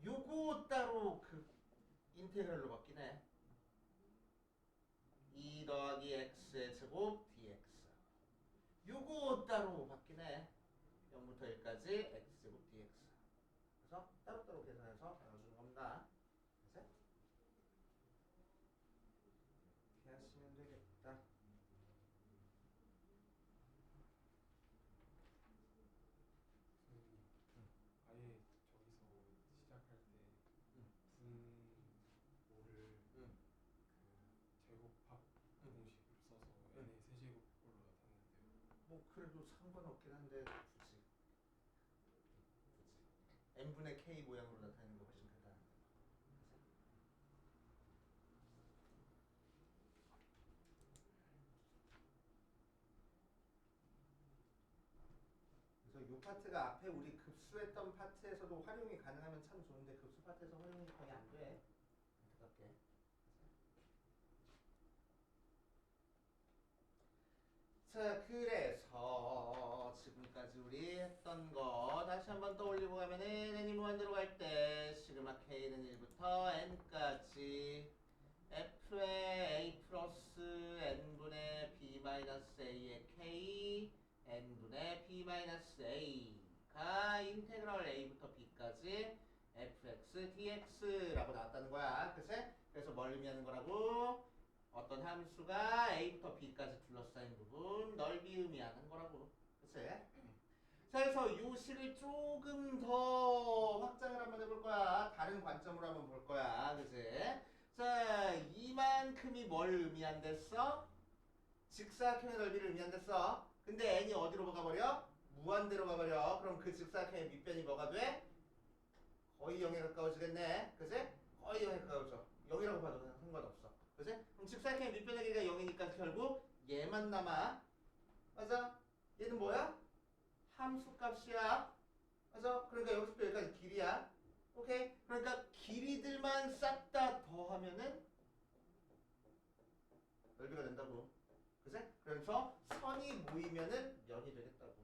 요거 따로 그 인테그랄로 바뀌네. 2 더하기 x의 제곱 dx 요거 따로 바뀌네. 0부터 1까지 x제곱 dx 그래서 따로따로 계산해서 나눠주는 겁니다. 그치? 이렇게 하시면 되겠다. 아예 저기서 시작할 때 응. 분모를 응. 그 제곱합 응. 공식을 써서 n의 세제곱으로 나타냈는데요. 뭐 그래도 상관없긴 한데 굳이 n분의 k 모양으로 나타내는 거 훨씬 간단한데. 그래서 이 파트가 앞에 우리 급수했던 파트에서도 활용이 가능하면 참 좋은데 급수 파트에서 활용이 거의 안 돼. 안타깝게. 자, 그래서 지금까지 우리 했던 거 다시 한번 떠올리고 가면은 n이 무한대로 갈 때 시그마 k는 1부터 n까지 f의 a 플러스 n분의 b 마이너스 a의 k n분의 b 마이너스 a가 인테그럴 a부터 b까지 fx dx라고 나왔다는 거야. 그치? 그래서 뭘 의미하는 거라고? 어떤 함수가 a부터 b까지 둘러싸인 부분 넓이 의미하는 거라고. 그치? 자, 그래서 이 식을 조금 더 확장을 한번 해볼 거야. 다른 관점으로 한번 볼 거야. 그치? 자, 이만큼이 뭘 의미한댔어? 직사각형의 넓이를 의미한댔어. 근데 n이 어디로 가버려? 무한대로 가버려. 그럼 그 직사각형의 밑변이 뭐가 돼? 거의 0에 가까워지겠네. 그치? 거의 0에 가까워져. 0이라고 봐도 상관없어. 그치? 그럼 직사각형의 밑변의 길이가 0이니까 결국 얘만 남아. 맞아? 얘는 뭐야? 함수값이야. 맞아? 그러니까 여기서부터 여기까지 길이야. 오케이? 그러니까 길이들만 싹 다 더하면은 넓이가 된다고. 그치? 그래서 선이 모이면은 면이 되겠다고.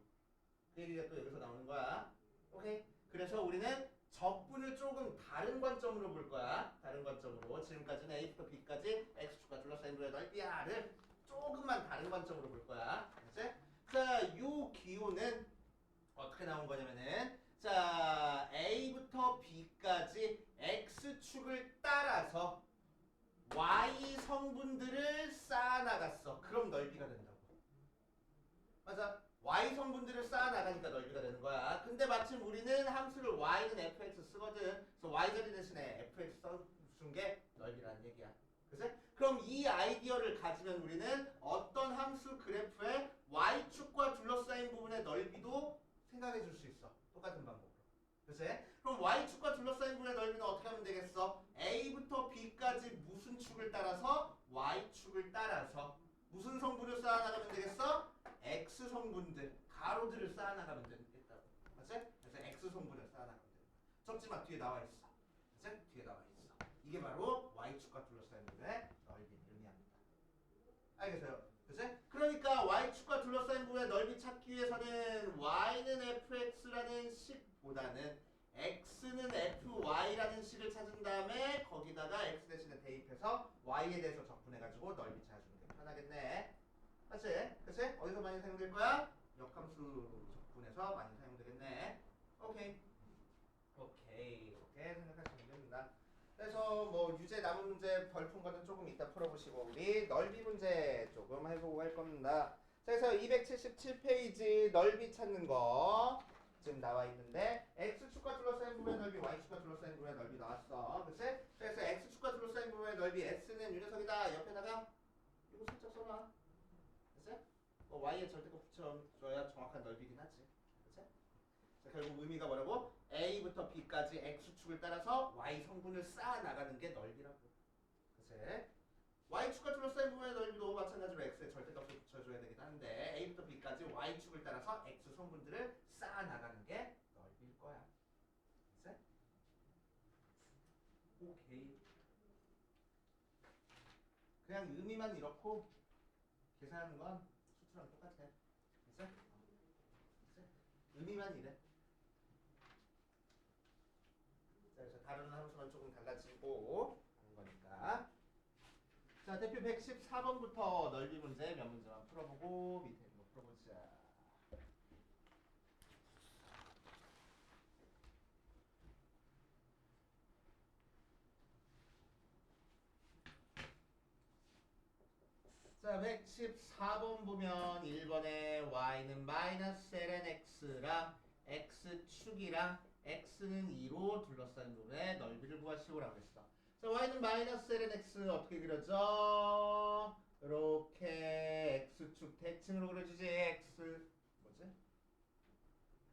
그 얘기가 또 여기서 나오는 거야. 오케이? 그래서 우리는 적분을 조금 다른 관점으로 볼 거야. 다른 관점으로. 지금까지는 A부터 B까지 X축과 둘러싸인 도의 넓이야를 조금만 다른 관점으로 볼 거야. 그치? 자, 요 기호는 어떻게 나온 거냐면은 자, A부터 B까지 X축을 따라서 Y 성분들을 쌓아나갔어. 그럼 넓이가 된다고. 맞아. Y 성분들을 쌓아나가니까 넓이가 되는 거야. 근데 마침 우리는 함수를 y는 fx 쓰거든. 그래서 y자리 대신에 fx 써준 게 넓이라는 얘기야. 그치? 그럼 이 아이디어를 가지면 우리는 어떤 함수 그래프의 y축과 둘러싸인 부분의 넓이도 생각해 줄 수 있어. 똑같은 방법으로. 그치? 그럼 y축과 둘러싸인 부분의 넓이는 어떻게 하면 되겠어? a부터 b까지 무슨 축을 따라서? y축을 따라서 무슨 성분을 쌓아나가면 되겠어? X 성분들, 가로들을 쌓아나가면 되겠다고. 맞지? 그래서 X 성분을 쌓아나가면 된다. 적지마 뒤에 나와 있어. 맞지? 뒤에 나와 있어. 이게 바로 Y축과 둘러싸인 부분의 넓이를 의미합니다. 알겠어요? 그치? 그러니까 Y축과 둘러싸인 부분의 넓이 찾기 위해서는 Y는 fx라는 식보다는 x는 fy라는 식을 찾은 다음에 거기다가 x 대신에 대입해서 y에 대해서 적분해가지고 넓이 찾아주는 게 편하겠네. 맞지? 그치? 어디서 많이 사용될 거야? 역함수 적분해서 많이 사용되겠네. 오케이. 오케이. 이렇게 생각하시면 됩니다. 그래서 뭐 유제 남은 문제 덜 푼 거는 조금 이따 풀어보시고 우리 넓이 문제 조금 해보고 할 겁니다. 자, 그래서 277페이지 넓이 찾는 거 지금 나와 있는데 x축과 둘러싸인 부분의 넓이, y축과 둘러싸인 부분의 넓이 나왔어. 그치? 그래서 x축과 둘러싸인 부분의 넓이 s는 이 녀석이다. 옆에다가 이거 살짝 써놔. 그치? y에 절대값 붙여줘야 정확한 넓이긴 하지. 그치? 자, 결국 의미가 뭐라고? A부터 B까지 X축을 따라서 Y 성분을 쌓아 나가는 게 넓이라고. 그치? Y축과 둘러싸인 부분의 넓이도 마찬가지로 X의 절대값 y축을 따라서 x 성분들을 쌓아 나가는 게 넓이일 거야. 그치? 오케이. 그냥 의미만 이렇고 계산하는 건 수트랑 똑같아. 그치? 그치? 의미만 이래. 자, 그래서 다루는 함수만 조금 달라지고 하는 거니까. 자, 대표 114번부터 넓이 문제 몇 문제만 풀어보고 밑에 있는 거 풀어보자. 자, 114번 보면 1번에 y는 마이너스 ln x랑 x축이랑 x는 2로 둘러싸인 부분의 넓이를 구하시오라고 했어. 자, y는 마이너스 ln x 어떻게 그려져? 이렇게 x축 대칭으로 그려주지. x 뭐지?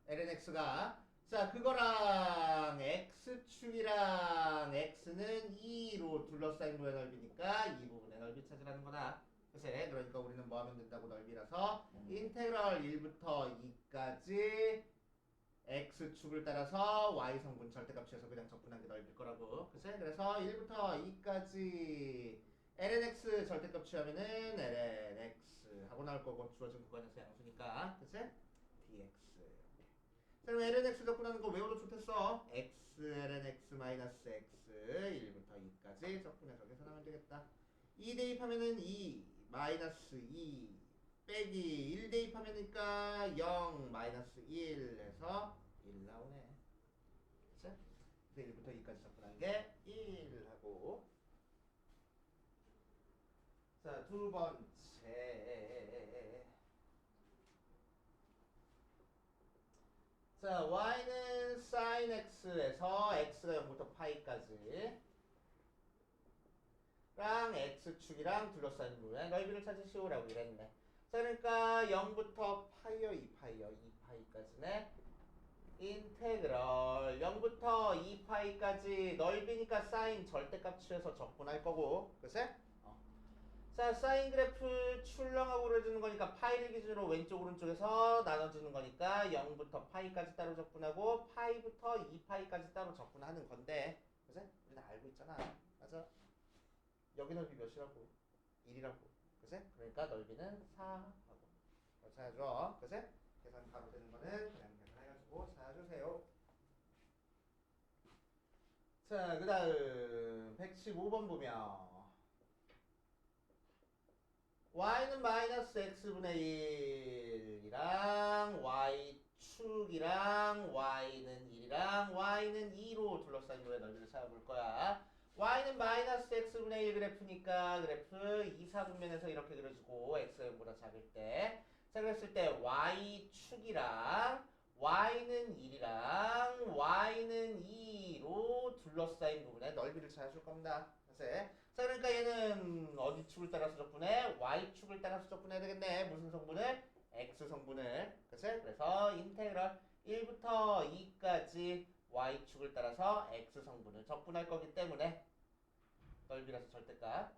ln x가 자 그거랑 x축이랑 x는 2로 둘러싸인 부분의 넓이니까 이 부분의 넓이 찾으라는 거다. 그치? 그러니까 우리는 뭐 하면 된다고 넓이라서 인테그럴 1부터 2까지 x축을 따라서 y 성분 절대값 취해서 그냥 적분한 게 넓일 거라고. 그치? 그래서 1부터 2까지 ln x 절대값 취하면은 ln x 하고 나올 거고 주어진 구간에서 양수니까. 그치? dx. 자, 그럼 ln x 적분하는 거 외워도 좋겠어. x ln x 마이너스 x 1부터 2까지 적분해서 계산하면 되겠다. 2 대입하면은 2 마이너스 2 빼기 1 대입하면니까 0 마이너스 1 해서 1 나오네. 그치? 그래서 1부터 2까지 적분한 게 1 하고. 자, 두 번째. 자, y는 sin x에서 x가 0부터 파이까지 랑 x축이랑 둘러싸인 부분의 넓이를 찾으시오라고 이랬네. 자, 그러니까 0부터 파이어 2파이어 2파이까지네. 인테그럴 0부터 2파이까지 넓이니까 사인 절대값 취해서 적분할 거고. 그치? 자, 사인 그래프 출렁하고 그려주는 거니까 파이를 기준으로 왼쪽 오른쪽에서 나눠주는 거니까 0부터 파이까지 따로 적분하고 파이부터 2파이까지 따로 적분하는 건데. 그치? 우리는 알고 있잖아. 맞아? 여기 넓이 몇이라고? 1이라고. 그치? 그러니까 넓이는 4 하고. 찾아줘. 그치? 계산 바로 되는 거는 그냥 계산해가지고 찾아주세요. 자, 그 다음 115번 보면 y는 마이너스 x분의 1이랑 y축이랑 y는 1이랑 y는 2로 둘러싸인 부분의 넓이를 찾아볼 거야. y는 마이너스 x분의 1 그래프니까 그래프 2, 4분면에서 이렇게 그려주고 x가 0보다 작을 때. 자, 그랬을 때 y축이랑 y는 1이랑 y는 2로 둘러싸인 부분의 넓이를 찾아줄 겁니다. 자, 그러니까 얘는 어디 축을 따라서 적분해? y축을 따라서 적분해야 되겠네. 무슨 성분을? x 성분을. 그치? 그래서 인테그럴 1부터 2까지 y축을 따라서 x 성분을 적분할 거기 때문에 넓이라서 절대값.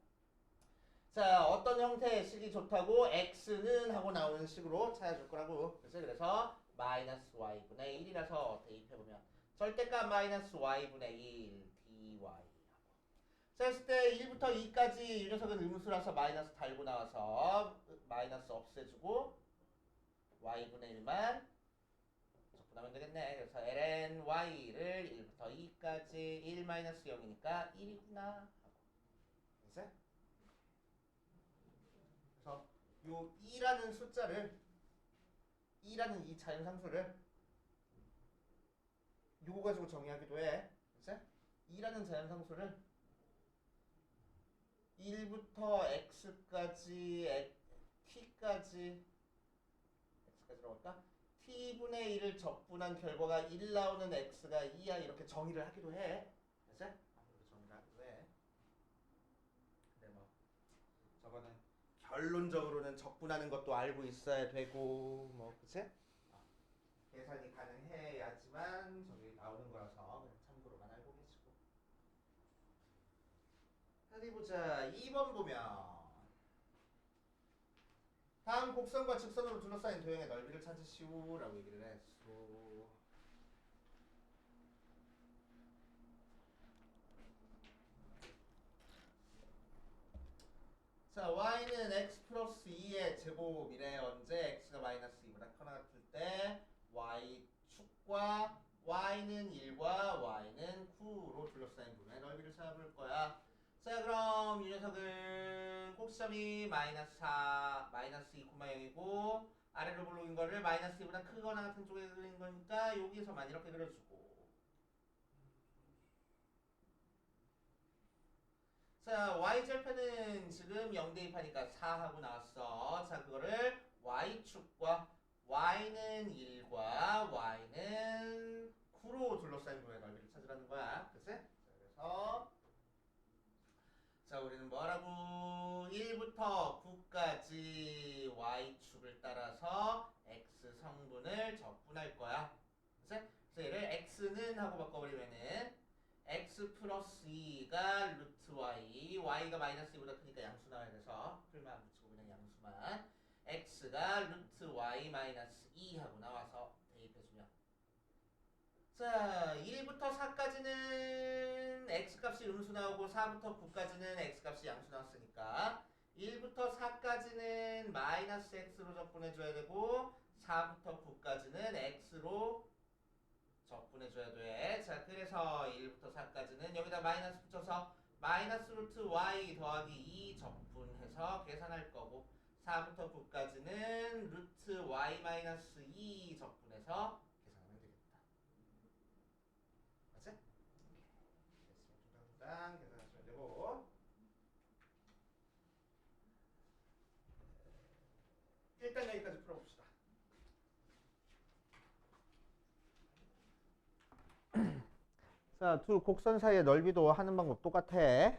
자, 어떤 형태의 식이 좋다고? x는 하고 나오는 식으로 찾아줄 거라고. 그치? 그래서 마이너스 y분의 1이라서 대입해보면 절대값 마이너스 y분의 1 dy. 자, 했을 때 1부터 2까지 이 녀석은 음수라서 마이너스 달고 나와서 마이너스 없애주고 y분의 1만 적분하면 되겠네. 그래서 ln y를 1부터 2까지 1 마이너스 0이니까 1이구나 하고. 그래서 요 2라는 숫자를 2라는 이 자연상수를 요거 가지고 정의하기도 해. 그치? 2라는 자연상수를 1부터 x까지 t까지 x까지라고 할까? t분의 1을 적분한 결과가 1 나오는 x가 2야 이렇게 정의를 하기도 해. 그치? 이렇게 정의를 하기도 해. 근데 뭐 저거는 결론적으로는 적분하는 것도 알고 있어야 되고 뭐 그치? 계산이 가능해야지만 저기 나오는 거라서 그냥 참고로만 알고 계시고. 어디 보자. 2번 보면 다음 곡선과 직선으로 둘러싸인 도형의 넓이를 찾으시오라고 얘기를 했어. 자, y는 x 플러스 2의 제곱이래. 언제 x가 마이너스 2보다 커나 같을 때 y축과 y는 1과 y는 9로 둘러싸인 부분의 넓이를 찾아볼 거야. 자, 그럼 이 녀석은 꼭지점이 마이너스 4, 마이너스 2,0이고 아래로 볼록인 거를 마이너스 2보다 크거나 같은 쪽에 그린 거니까 여기서만 이렇게 그려주고. 자, y절편은 지금 0 대입하니까 4하고 나왔어. 자, 그거를 y축과 y는 1과 y는 9로 둘러싸인 부분의 넓이를 찾으라는 거야. 그치? 자, 그래서 자, 우리는 뭐라고? 1부터 9까지 y축을 따라서 x 성분을 적분할 거야. 그치? 그래서 얘를 x는 하고 바꿔버리면은 x 플러스 2가 루트 y, y가 마이너스 2보다 크니까 양수 나와야 돼서 풀만 안 붙이고 그냥 양수만, x가 루트 y 마이너스 2 하고 나와서 대입해주면, 자 1부터 4까지는 x값이 음수 나오고 4부터 9까지는 x값이 양수 나왔으니까 1부터 4까지는 마이너스 x로 적분해줘야 되고 4부터 9까지는 x로 적분해줘야 돼. 자, 그래서 1부터 4까지는 여기다 마이너스 붙여서 마이너스 루트 y 더하기 2 적분해서 계산할 거고 4부터 9까지는 루트 y 마이너스 2 적분해서 계산하면 되겠다. 맞지? 중간중간 계산하시면 되고, 일단 여기까지 풀어봅시다. 자, 두 곡선 사이의 넓이도 하는 방법 똑같아.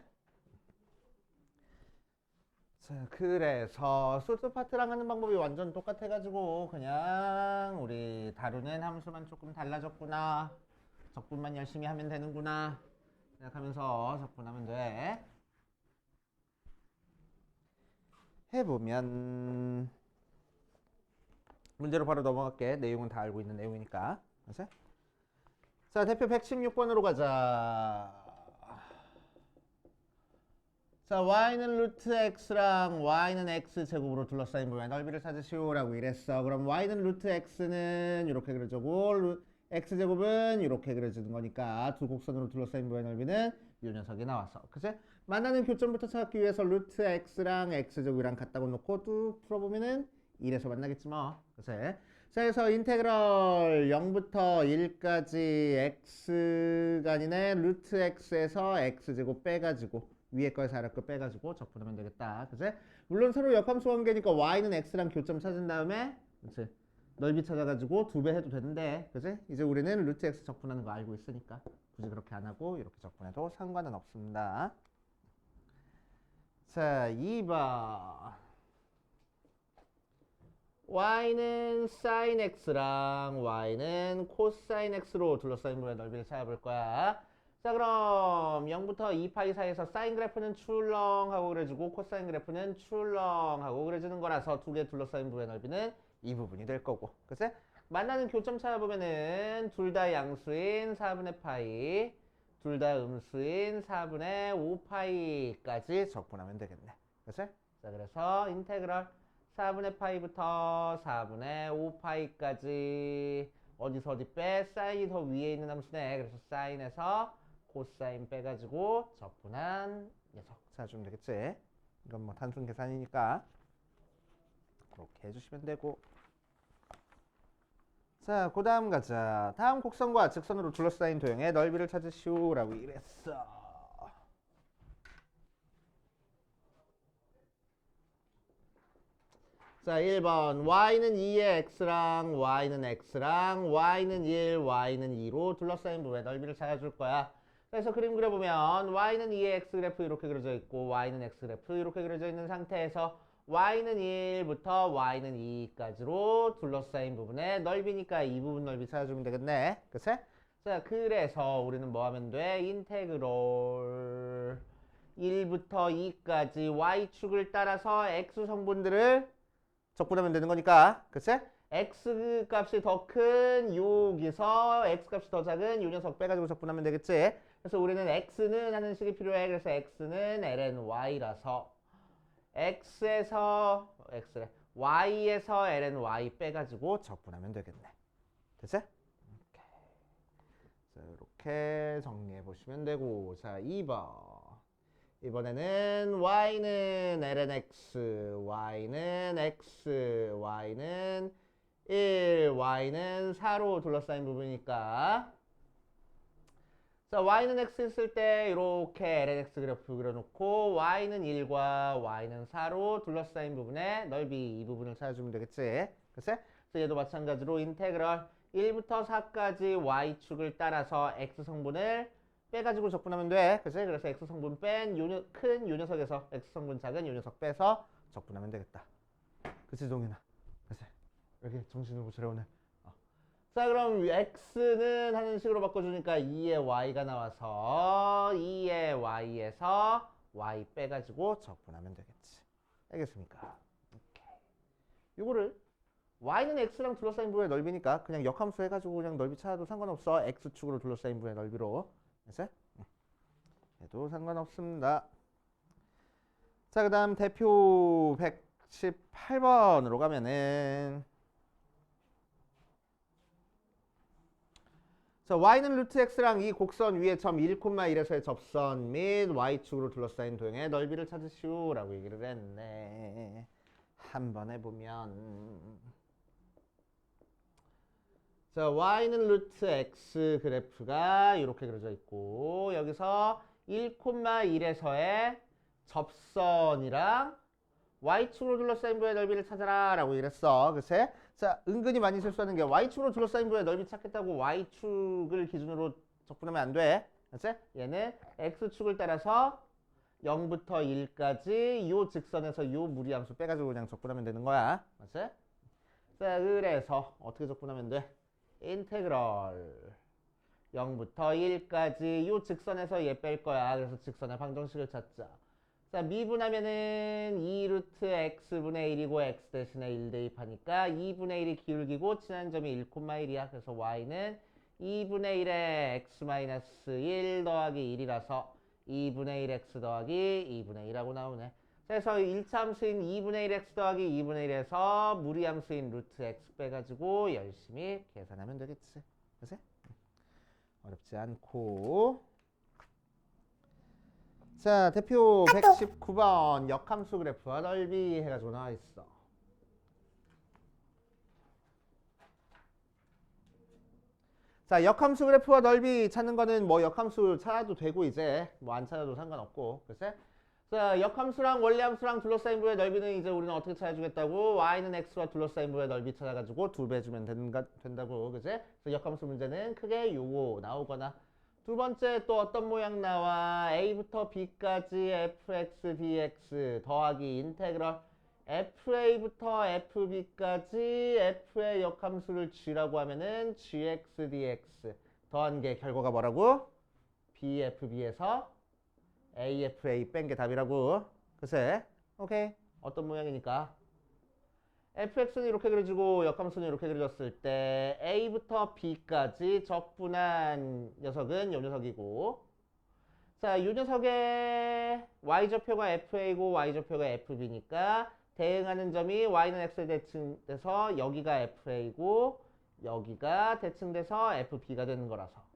자, 그래서 소스 파트랑 하는 방법이 완전 똑같아가지고 그냥 우리 다루는 함수만 조금 달라졌구나, 적분만 열심히 하면 되는구나 생각하면서 적분하면 돼. 해보면 문제로 바로 넘어갈게. 내용은 다 알고 있는 내용이니까. 그치? 자, 대표 116번으로 가자. 자, y는 루트 x랑 y는 x 제곱으로 둘러싸인 부분의 넓이를 찾으시오라고 이랬어. 그럼 y는 루트 x는 이렇게 그려주고 x 제곱은 이렇게 그려주는 거니까 두 곡선으로 둘러싸인 부분의 넓이는 이 녀석이 나왔어. 그치? 만나는 교점부터 찾기 위해서 루트 x랑 x 제곱이랑 같다고 놓고 뚝 풀어보면은 1에서 만나겠지 뭐. 그치? 자, 그래서 인테그럴 0부터 1까지 x가 아니네 루트 x에서 x제곱 빼가지고 위에 거에서 아래 거 빼가지고 적분하면 되겠다. 그치? 물론 서로 역함수 관계니까 y는 x랑 교점 찾은 다음에 그치? 넓이 찾아가지고 2배 해도 되는데, 그치? 이제 우리는 루트 x 적분하는 거 알고 있으니까 굳이 그렇게 안 하고 이렇게 적분해도 상관은 없습니다. 자, 2번. y는 sin x랑 y는 cosine x로 둘러싸인 부분의 넓이를 찾아볼 거야. 자, 그럼 0부터 2파이 사이에서 사인 그래프는 출렁하고 그려주고 코사인 그래프는 출렁하고 그려주는 거라서 두 개 둘러싸인 부분의 넓이는 이 부분이 될 거고. 그치? 만나는 교점 찾아보면은 둘 다 양수인 4분의 파이, 둘 다 음수인 4분의 5파이까지 적분하면 되겠네. 그치? 자, 그래서 인테그럴 4분의 파이부터 4분의 5파이까지 어디서 어디 빼? 사인이 더 위에 있는 함수네. 그래서 사인에서 코사인 빼가지고 적분한 녀석 찾아주면 되겠지. 이건 뭐 단순 계산이니까 그렇게 해주시면 되고. 자, 그 다음 가자. 다음 곡선과 직선으로 둘러싸인 도형의 넓이를 찾으시오라고 이랬어. 자, 1번 y는 2의 x랑 y는 x랑 y는 1, y는 2로 둘러싸인 부분의 넓이를 찾아줄 거야. 그래서 그림 그려보면 y는 2의 x 그래프 이렇게 그려져 있고 y는 x 그래프 이렇게 그려져 있는 상태에서 y는 1부터 y는 2까지로 둘러싸인 부분의 넓이니까 이 부분 넓이 찾아주면 되겠네. 그치? 자, 그래서 우리는 뭐 하면 돼? 인테그럴 1부터 2까지 y축을 따라서 x 성분들을 적분하면 되는 거니까. 그치? x 값이 더 큰 여기서 x 값이 더 작은 요 녀석 빼가지고 적분하면 되겠지? 그래서 우리는 x는 하는 식이 필요해. 그래서 x는 ln(y)라서 x에서 x래 y에서 ln(y) 빼가지고 적분하면 되겠네. 됐지? 오케이. 자, 이렇게 정리해 보시면 되고, 자 2번. 이번에는 y는 ln x, y는 x, y는 1, y는 4로 둘러싸인 부분이니까, 자 y는 x 있을 때 이렇게 ln x 그래프 그려놓고 y는 1과 y는 4로 둘러싸인 부분의 넓이 이 부분을 찾아주면 되겠지. 그치? 그래서 얘도 마찬가지로 인테그럴 1부터 4까지 y축을 따라서 x 성분을 빼가지고 적분하면 돼. 그치? 그래서 x 성분 뺀 큰 요 녀석에서 x 성분 작은 요 녀석 빼서 적분하면 되겠다. 그치 동현아? 그치? 이렇게 정신을 못 차려 오늘. 자 그럼 x는 하는 식으로 바꿔주니까 2의 y가 나와서 2의 y에서 y 빼가지고 적분하면 되겠지. 알겠습니까? 오케이. 요거를 y는 x랑 둘러싸인 부분의 넓이니까 그냥 역함수 해가지고 그냥 넓이 찾아도 상관없어. x축으로 둘러싸인 부분의 넓이로. 그치? 해도 상관없습니다. 자 그 다음 대표 118번으로 가면은, 자, y는 루트 x랑 이 곡선 위에 점 1,1에서의 접선 및 y축으로 둘러싸인 도형의 넓이를 찾으시오 라고 얘기를 했네. 한번 해보면, 자 y는 루트 x 그래프가 이렇게 그려져 있고, 여기서 1,1에서의 접선이랑 y축으로 둘러싸인 부의 넓이를 찾아라 라고 이랬어. 그치? 자, 은근히 많이 실수하는 게 y축으로 둘러싸인 부의 넓이 찾겠다고 y축을 기준으로 적분하면 안 돼. 그치? 얘는 x축을 따라서 0부터 1까지 요 직선에서 요 무리함수 빼가지고 그냥 적분하면 되는 거야. 그치? 자, 그래서 어떻게 적분하면 돼? 인테그럴 0부터 1까지 요 직선에서 얘 뺄 거야. 그래서 직선의 방정식을 찾자. 자, 미분하면은 2루트 x분의 1이고 x 대신에 1 대입하니까 2분의 1이 기울기고 친한 점이 1,1이야. 그래서 y는 2분의 1에 x-1 더하기 1이라서 2분의 1 x 더하기 2분의 1하고 나오네. 그래서 1차 함수인 2분의 1 x 더하기 2분의 1에서 무리함수인 루트 x 빼가지고 열심히 계산하면 되겠지. 그치? 어렵지 않고. 자, 대표 119번 역함수 그래프와 넓이 해가지고 나와 있어. 자, 역함수 그래프와 넓이 찾는 거는 뭐 역함수 찾아도 되고 이제 뭐 안 찾아도 상관없고, 글쎄. 자, 역함수랑 원래함수랑 둘러싸인 부의 넓이는 이제 우리는 어떻게 찾아주겠다고? y는 x와 둘러싸인 부의 넓이 찾아가지고 2배 주면 된다고, 그치? 그래서 역함수 문제는 크게 요거 나오거나, 두 번째 또 어떤 모양 나와? a부터 b까지 fx dx 더하기 인테그럴 fa부터 fb까지 f의 역함수를 g라고 하면은 gx dx 더한 게 결과가 뭐라고? bfb에서 AFA 뺀 게 답이라고. 글쎄. 오케이. 어떤 모양이니까. fx는 이렇게 그려지고 역함수는 이렇게 그려졌을 때 a부터 b까지 적분한 녀석은 요 녀석이고, 자, 요 녀석의 y좌표가 fa고 y좌표가 fb니까 대응하는 점이 y는 x에 대칭돼서 여기가 fa고 여기가 대칭돼서 fb가 되는 거라서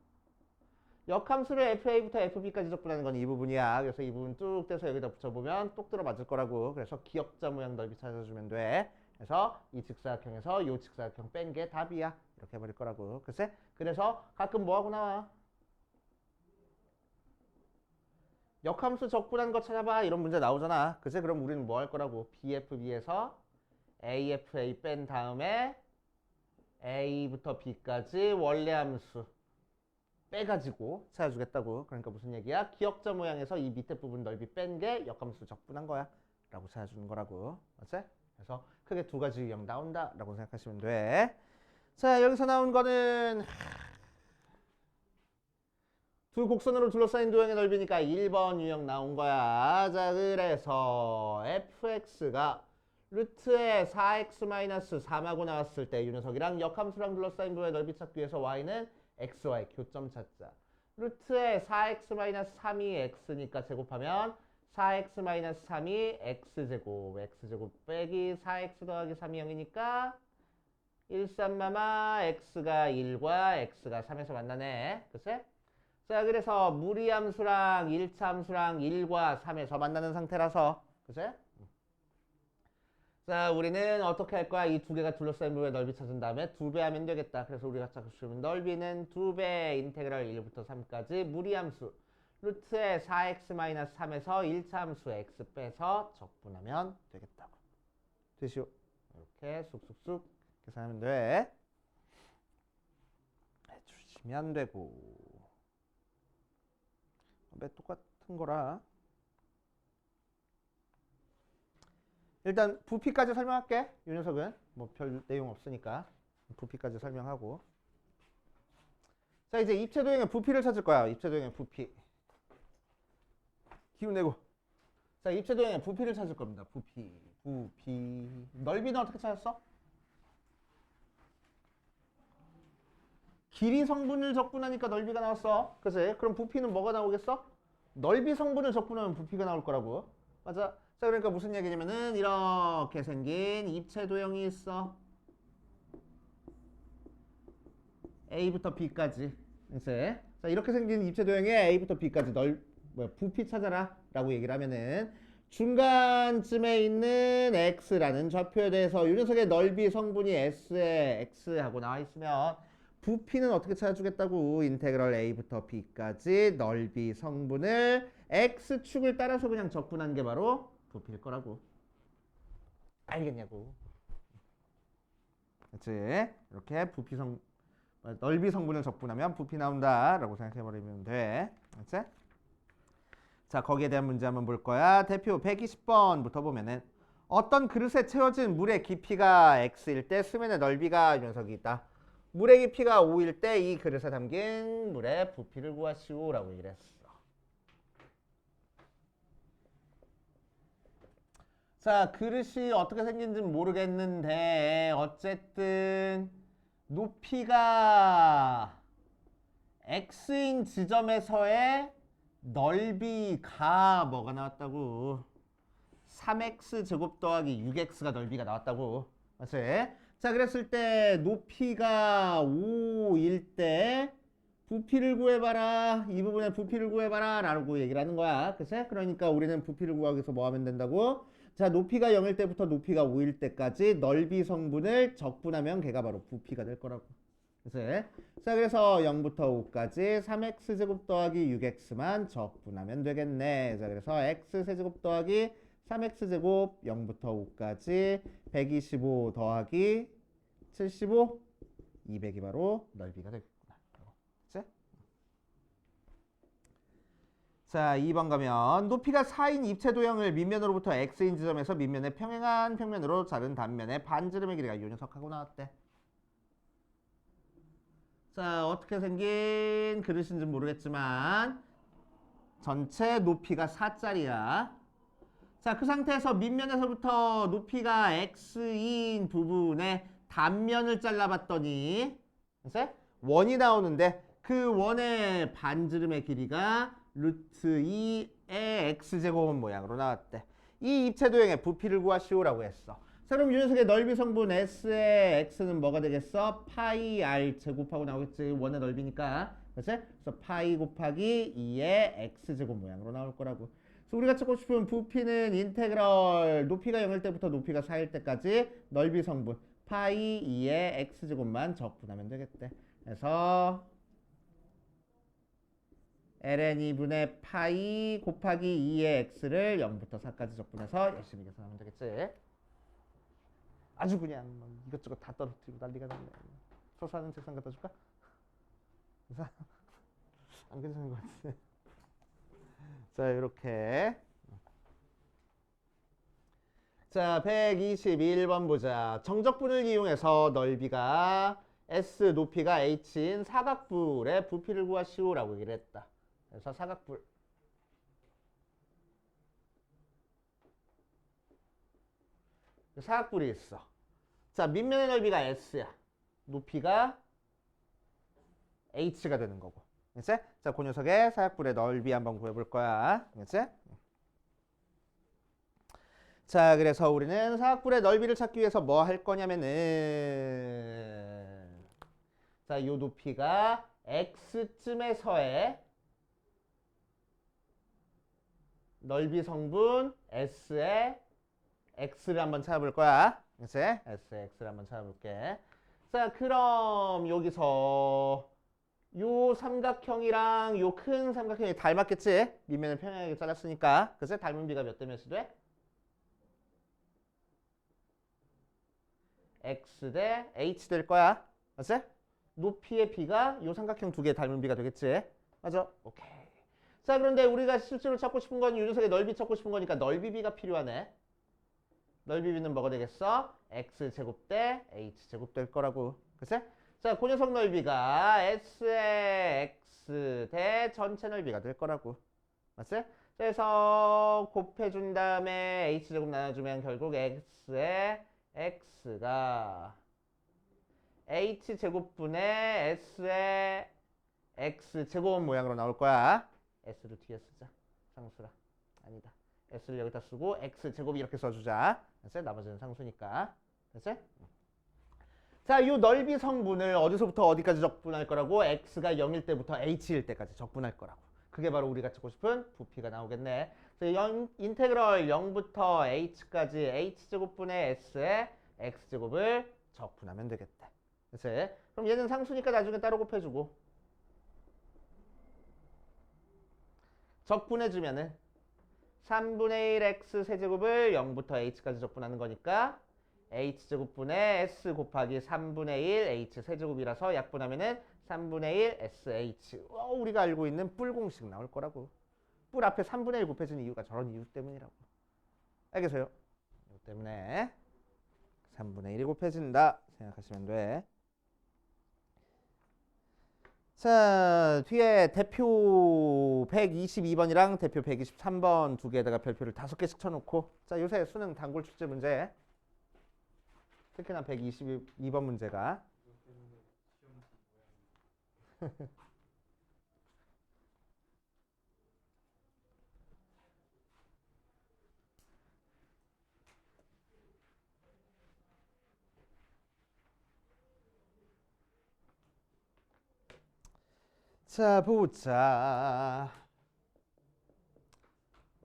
역함수를 fa부터 fb까지 적분하는 건 이 부분이야. 그래서 이 부분 뚝 떼서 여기다 붙여보면 똑 들어맞을 거라고. 그래서 기역자 모양 넓이 찾아주면 돼. 그래서 이 직사각형에서 요 직사각형 뺀 게 답이야. 이렇게 해버릴 거라고. 글쎄? 그래서 가끔 뭐하고 나와? 역함수 적분한 거 찾아봐. 이런 문제 나오잖아. 글쎄? 그럼 우리는 뭐 할 거라고? BFB에서 AFA 뺀 다음에 A부터 B까지 원래함수 빼가지고 찾아주겠다고. 그러니까 무슨 얘기야? 기역자 모양에서 이 밑에 부분 넓이 뺀 게 역함수 적분한 거야 라고 찾아주는 거라고. 맞지? 그래서 크게 두 가지 유형 나온다 라고 생각하시면 돼. 자, 여기서 나온 거는 두 곡선으로 둘러싸인 도형의 넓이니까 1번 유형 나온 거야. 자, 그래서 fx가 루트에 4x-3하고 나왔을 때 이 녀석이랑 역함수랑 둘러싸인 부의 넓이 찾기 위해서 y는 xy 교점 찾자. 루트에 4x-3이 x니까 제곱하면 4x-3이 x제곱, x제곱 빼기 4x 더하기 3이 0이니까 1, 3마마 x가 1과 x가 3에서 만나네. 그치? 자, 그래서 무리함수랑 1차 함수랑 1과 3에서 만나는 상태라서. 그치? 자, 우리는 어떻게 할 거야? 이 두 개가 둘러싸인 부의 넓이 찾은 다음에 2배 하면 되겠다. 그래서 우리가 찾으면 넓이는 2배 인테그랄 1부터 3까지 무리함수 루트에 4x-3에서 1차 함수 x 빼서 적분하면 되겠다고. 되시오. 이렇게 쑥쑥쑥 계산하면 돼. 해주시면 되고. 왜 똑같은 거라. 일단 부피까지 설명할게. 이 녀석은 뭐 별 내용 없으니까 부피까지 설명하고. 자, 이제 입체도형의 부피를 찾을 거야. 입체도형의 부피. 기운 내고. 자, 입체도형의 부피를 찾을 겁니다. 부피. 넓이는 어떻게 찾았어? 길이 성분을 적분하니까 넓이가 나왔어. 그치? 그럼 부피는 뭐가 나오겠어? 넓이 성분을 적분하면 부피가 나올 거라고. 맞아? 자, 그러니까 무슨 얘기냐면은 이렇게 생긴 입체도형이 있어. A부터 B까지. 그치? 자, 이렇게 생긴 입체도형의 A부터 B까지 부피 찾아라 라고 얘기를 하면은 중간쯤에 있는 X라는 좌표에 대해서 이 녀석의 넓이 성분이 S에 X하고 나와 있으면 부피는 어떻게 찾아주겠다고? 인테그럴 A부터 B까지 넓이 성분을 X축을 따라서 그냥 적분한 게 바로 부피일 거라고. 알겠냐고. 그치? 이렇게 넓이 성분을 적분하면 부피 나온다 라고 생각해버리면 돼. 그치? 자, 거기에 대한 문제 한번 볼 거야. 대표 120번부터 보면은 어떤 그릇에 채워진 물의 깊이가 x일 때 수면의 넓이가 이 녀석이 있다. 물의 깊이가 5일 때 이 그릇에 담긴 물의 부피를 구하시오 라고 얘기를 했어. 자, 그릇이 어떻게 생긴지는 모르겠는데 어쨌든 높이가 x인 지점에서의 넓이가 뭐가 나왔다고? 3x 제곱 더하기 6x가 넓이가 나왔다고. 맞지? 자, 그랬을 때 높이가 5일 때 부피를 구해봐라. 이 부분의 부피를 구해봐라 라고 얘기를 하는 거야. 그치? 그러니까 우리는 부피를 구하기 위해서 뭐 하면 된다고? 자, 높이가 0일 때부터 높이가 5일 때까지 넓이 성분을 적분하면 걔가 바로 부피가 될 거라고. 그치? 자, 그래서 0부터 5까지 3x제곱 더하기 6x만 적분하면 되겠네. 자, 그래서 x세제곱 더하기 3x제곱 0부터 5까지 125 더하기 75 200이 바로 넓이가 되겠구나. 그치? 자, 2번 가면 높이가 4인 입체도형을 밑면으로부터 x인 지점에서 밑면의 평행한 평면으로 자른 단면의 반지름의 길이가 요 녀석하고 나왔대. 자, 어떻게 생긴 그릇인지 모르겠지만 전체 높이가 4짜리야. 자, 그 상태에서 밑면에서부터 높이가 x인 부분의 단면을 잘라봤더니 원이 나오는데 그 원의 반지름의 길이가 루트 2의 x제곱 모양으로 나왔대. 이 입체도형의 부피를 구하시오라고 했어. 자, 그럼 이 녀석의 넓이 성분 S의 X는 뭐가 되겠어? 파이 R 제곱하고 나오겠지. 원의 넓이니까. 그치? 그래서 파이 곱하기 2의 X제곱 모양으로 나올 거라고. 그래서 우리가 찾고 싶은 부피는 인테그럴 높이가 0일 때부터 높이가 4일 때까지 넓이 성분 파이 2의 X제곱만 적분하면 되겠대. 그래서 ln 2분의 파이 곱하기 2의 X를 0부터 4까지 적분해서 열심히 계산하면 되겠지. 아주 그냥 뭐 이것저것 다 떨어뜨리고 난리가 났네. 서사는 책상 갖다 줄까? 안 괜찮은 것 같은데. 자, 이렇게. 자, 121번 보자. 정적분을 이용해서 넓이가 S, 높이가 H인 사각뿔의 부피를 구하시오라고 얘기를 했다. 그래서 사각뿔. 사각뿔이 있어. 자, 밑면의 넓이가 S야. 높이가 H가 되는 거고. 그치? 자, 그 녀석의 사각뿔의 넓이 한번 구해볼 거야. 그치? 자, 그래서 우리는 사각뿔의 넓이를 찾기 위해서 뭐 할 거냐면은 자, 요 높이가 X쯤에서의 넓이 성분 S의 X를 한번 찾아볼 거야. 그치? S의 X를 한번 찾아볼게. 자, 그럼 여기서 요 삼각형이랑 요 큰 삼각형이 닮았겠지? 밑면을 평행하게 잘랐으니까. 그치? 닮은 비가 몇 대 몇이 돼? X 대 H 될 거야. 맞지? 높이의 비가 요 삼각형 두 개 닮은 비가 되겠지? 맞아? 오케이. 자, 그런데 우리가 실제로 찾고 싶은 건 요 녀석의 넓이 찾고 싶은 거니까 넓이 비가 필요하네. 넓이 비는 뭐가 되겠어? X제곱 대 H제곱 될 거라고. 그치? 자, 그 녀석 넓이가 S의 X 대 전체 넓이가 될 거라고. 맞지? 그래서 곱해준 다음에 H제곱 나눠주면 결국 X의 X가 H제곱분의 S의 X제곱 모양으로 나올 거야. S를 뒤에 쓰자. 상수라. 아니다. S를 여기다 쓰고 X제곱 이렇게 써주자. 됐지? 나머지는 상수니까. 됐지? 자, 이 넓이 성분을 어디서부터 어디까지 적분할 거라고? X가 0일 때부터 H일 때까지 적분할 거라고. 그게 바로 우리가 찾고 싶은 부피가 나오겠네. 인테그럴 0부터 H까지 H제곱분의 S의 X제곱을 적분하면 되겠다. 그치? 그럼 얘는 상수니까 나중에 따로 곱해주고 적분해주면은 3분의 1 X 세제곱을 0부터 H까지 적분하는 거니까 H제곱분의 S 곱하기 3분의 1 H 세제곱이라서 약분하면은 3분의 1 SH. 우리가 알고 있는 뿔 공식 나올 거라고. 뿔 앞에 3분의 1 곱해진 이유가 저런 이유 때문이라고. 알겠어요? 이유 때문에 3분의 1이 곱해진다 생각하시면 돼. 자, 뒤에 대표 122번이랑 대표 123번 두 개에다가 별표를 5개씩 쳐놓고 자, 요새 수능 단골 출제 문제 특히나 122번 문제가 자, 보자.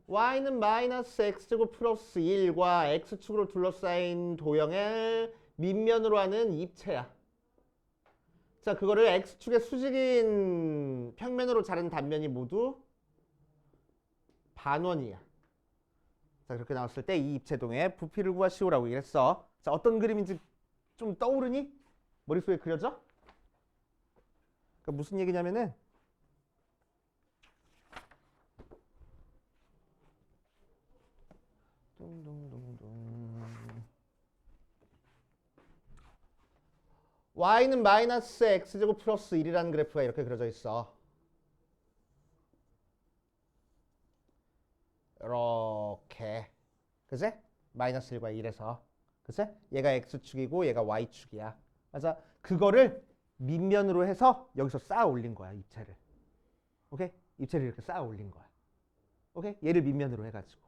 y는 마이너스 x제곱 플러스 1과 x축으로 둘러싸인 도형을 밑면으로 하는 입체야. 자, 그거를 x축의 수직인 평면으로 자른 단면이 모두 반원이야. 자, 그렇게 나왔을 때 이 입체동의 부피를 구하시오라고 얘기했어. 자, 어떤 그림인지 좀 떠오르니? 머릿속에 그려져? 그러니까 무슨 얘기냐면은 y는 마이너스 x제곱 플러스 1이라는 그래프가 이렇게 그려져 있어. 이렇게. 그치? 마이너스 1과 1에서. 그치? 얘가 x축이고 얘가 y축이야. 맞아. 그거를 밑면으로 해서 여기서 쌓아 올린 거야, 입체를. 오케이? 입체를 이렇게 쌓아 올린 거야. 오케이? 얘를 밑면으로 해가지고.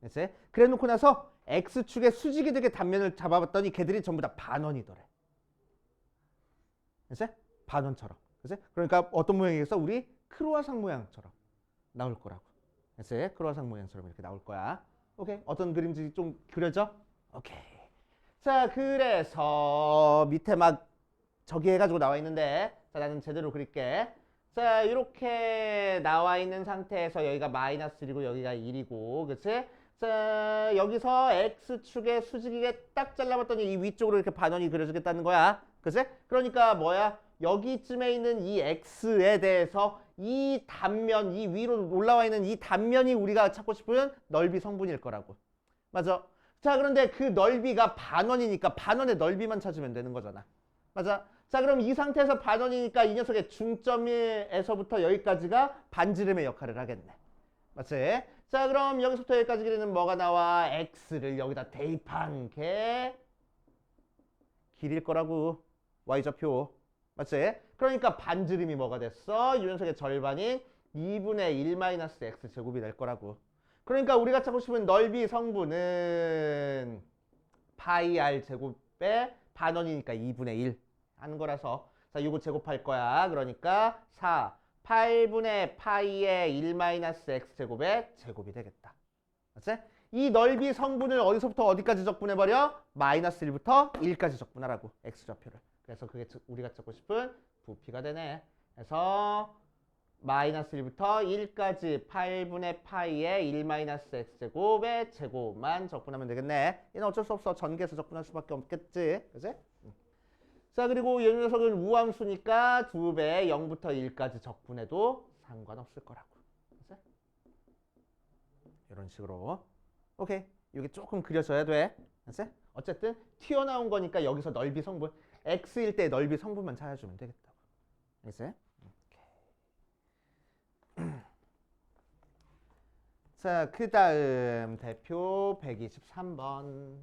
그치? 그래 놓고 나서 x축의 수직이 되게 단면을 잡아봤더니 걔들이 전부 다 반원이더래. 그치? 반원처럼. 그치? 그러니까 어떤 모양이겠어? 우리 크로아상 모양처럼 나올 거라고. 그치? 크로아상 모양처럼 이렇게 나올 거야. 오케이? 어떤 그림인지 좀 그려져? 오케이. 자, 그래서 밑에 막 저기 해가지고 나와 있는데 자, 나는 제대로 그릴게. 자, 이렇게 나와 있는 상태에서 여기가 마이너스 1이고 여기가 1이고 그치? 자, 여기서 x축의 수직이게 딱 잘라봤더니 이 위쪽으로 이렇게 반원이 그려지겠다는 거야. 그치? 그러니까 뭐야? 여기쯤에 있는 이 x에 대해서 이 단면, 이 위로 올라와 있는 이 단면이 우리가 찾고 싶은 넓이 성분일 거라고. 맞아? 자, 그런데 그 넓이가 반원이니까 반원의 넓이만 찾으면 되는 거잖아. 맞아? 자, 그럼 이 상태에서 반원이니까 이 녀석의 중점에서부터 여기까지가 반지름의 역할을 하겠네. 맞지? 자, 그럼 여기서부터 여기까지 길이는 뭐가 나와? x를 여기다 대입한 게 길일 거라고. y좌표. 맞지? 그러니까 반지름이 뭐가 됐어? 유연석의 절반인 2분의 1 마이너스 x 제곱이 될 거라고. 그러니까 우리가 찾고 싶은 넓이 성분은 파이 r 제곱의 반원이니까 2분의 1 하는 거라서 자, 이거 제곱할 거야. 그러니까 8분의 파이의 1 마이너스 x 제곱의 제곱이 되겠다. 맞지? 이 넓이 성분을 어디서부터 어디까지 적분해버려? 마이너스 1부터 1까지 적분하라고. x좌표를. 그래서 그게 우리가 찾고 싶은 부피가 되네. 그래서 마이너스 1부터 1까지 8분의 파이의 1 마이너스 x제곱의 제곱만 적분하면 되겠네. 얘는 어쩔 수 없어. 전개해서 적분할 수밖에 없겠지. 그치? 자, 그리고 이 녀석은 우함수니까 2배 0부터 1까지 적분해도 상관없을 거라고. 그치? 이런 식으로. 오케이. 이게 조금 그려져야 돼. 그치? 어쨌든 튀어나온 거니까 여기서 넓이 성분 x일 때 넓이 성분만 찾아주면 되겠다고. 알겠어요? 자, 그 다음 대표 123번.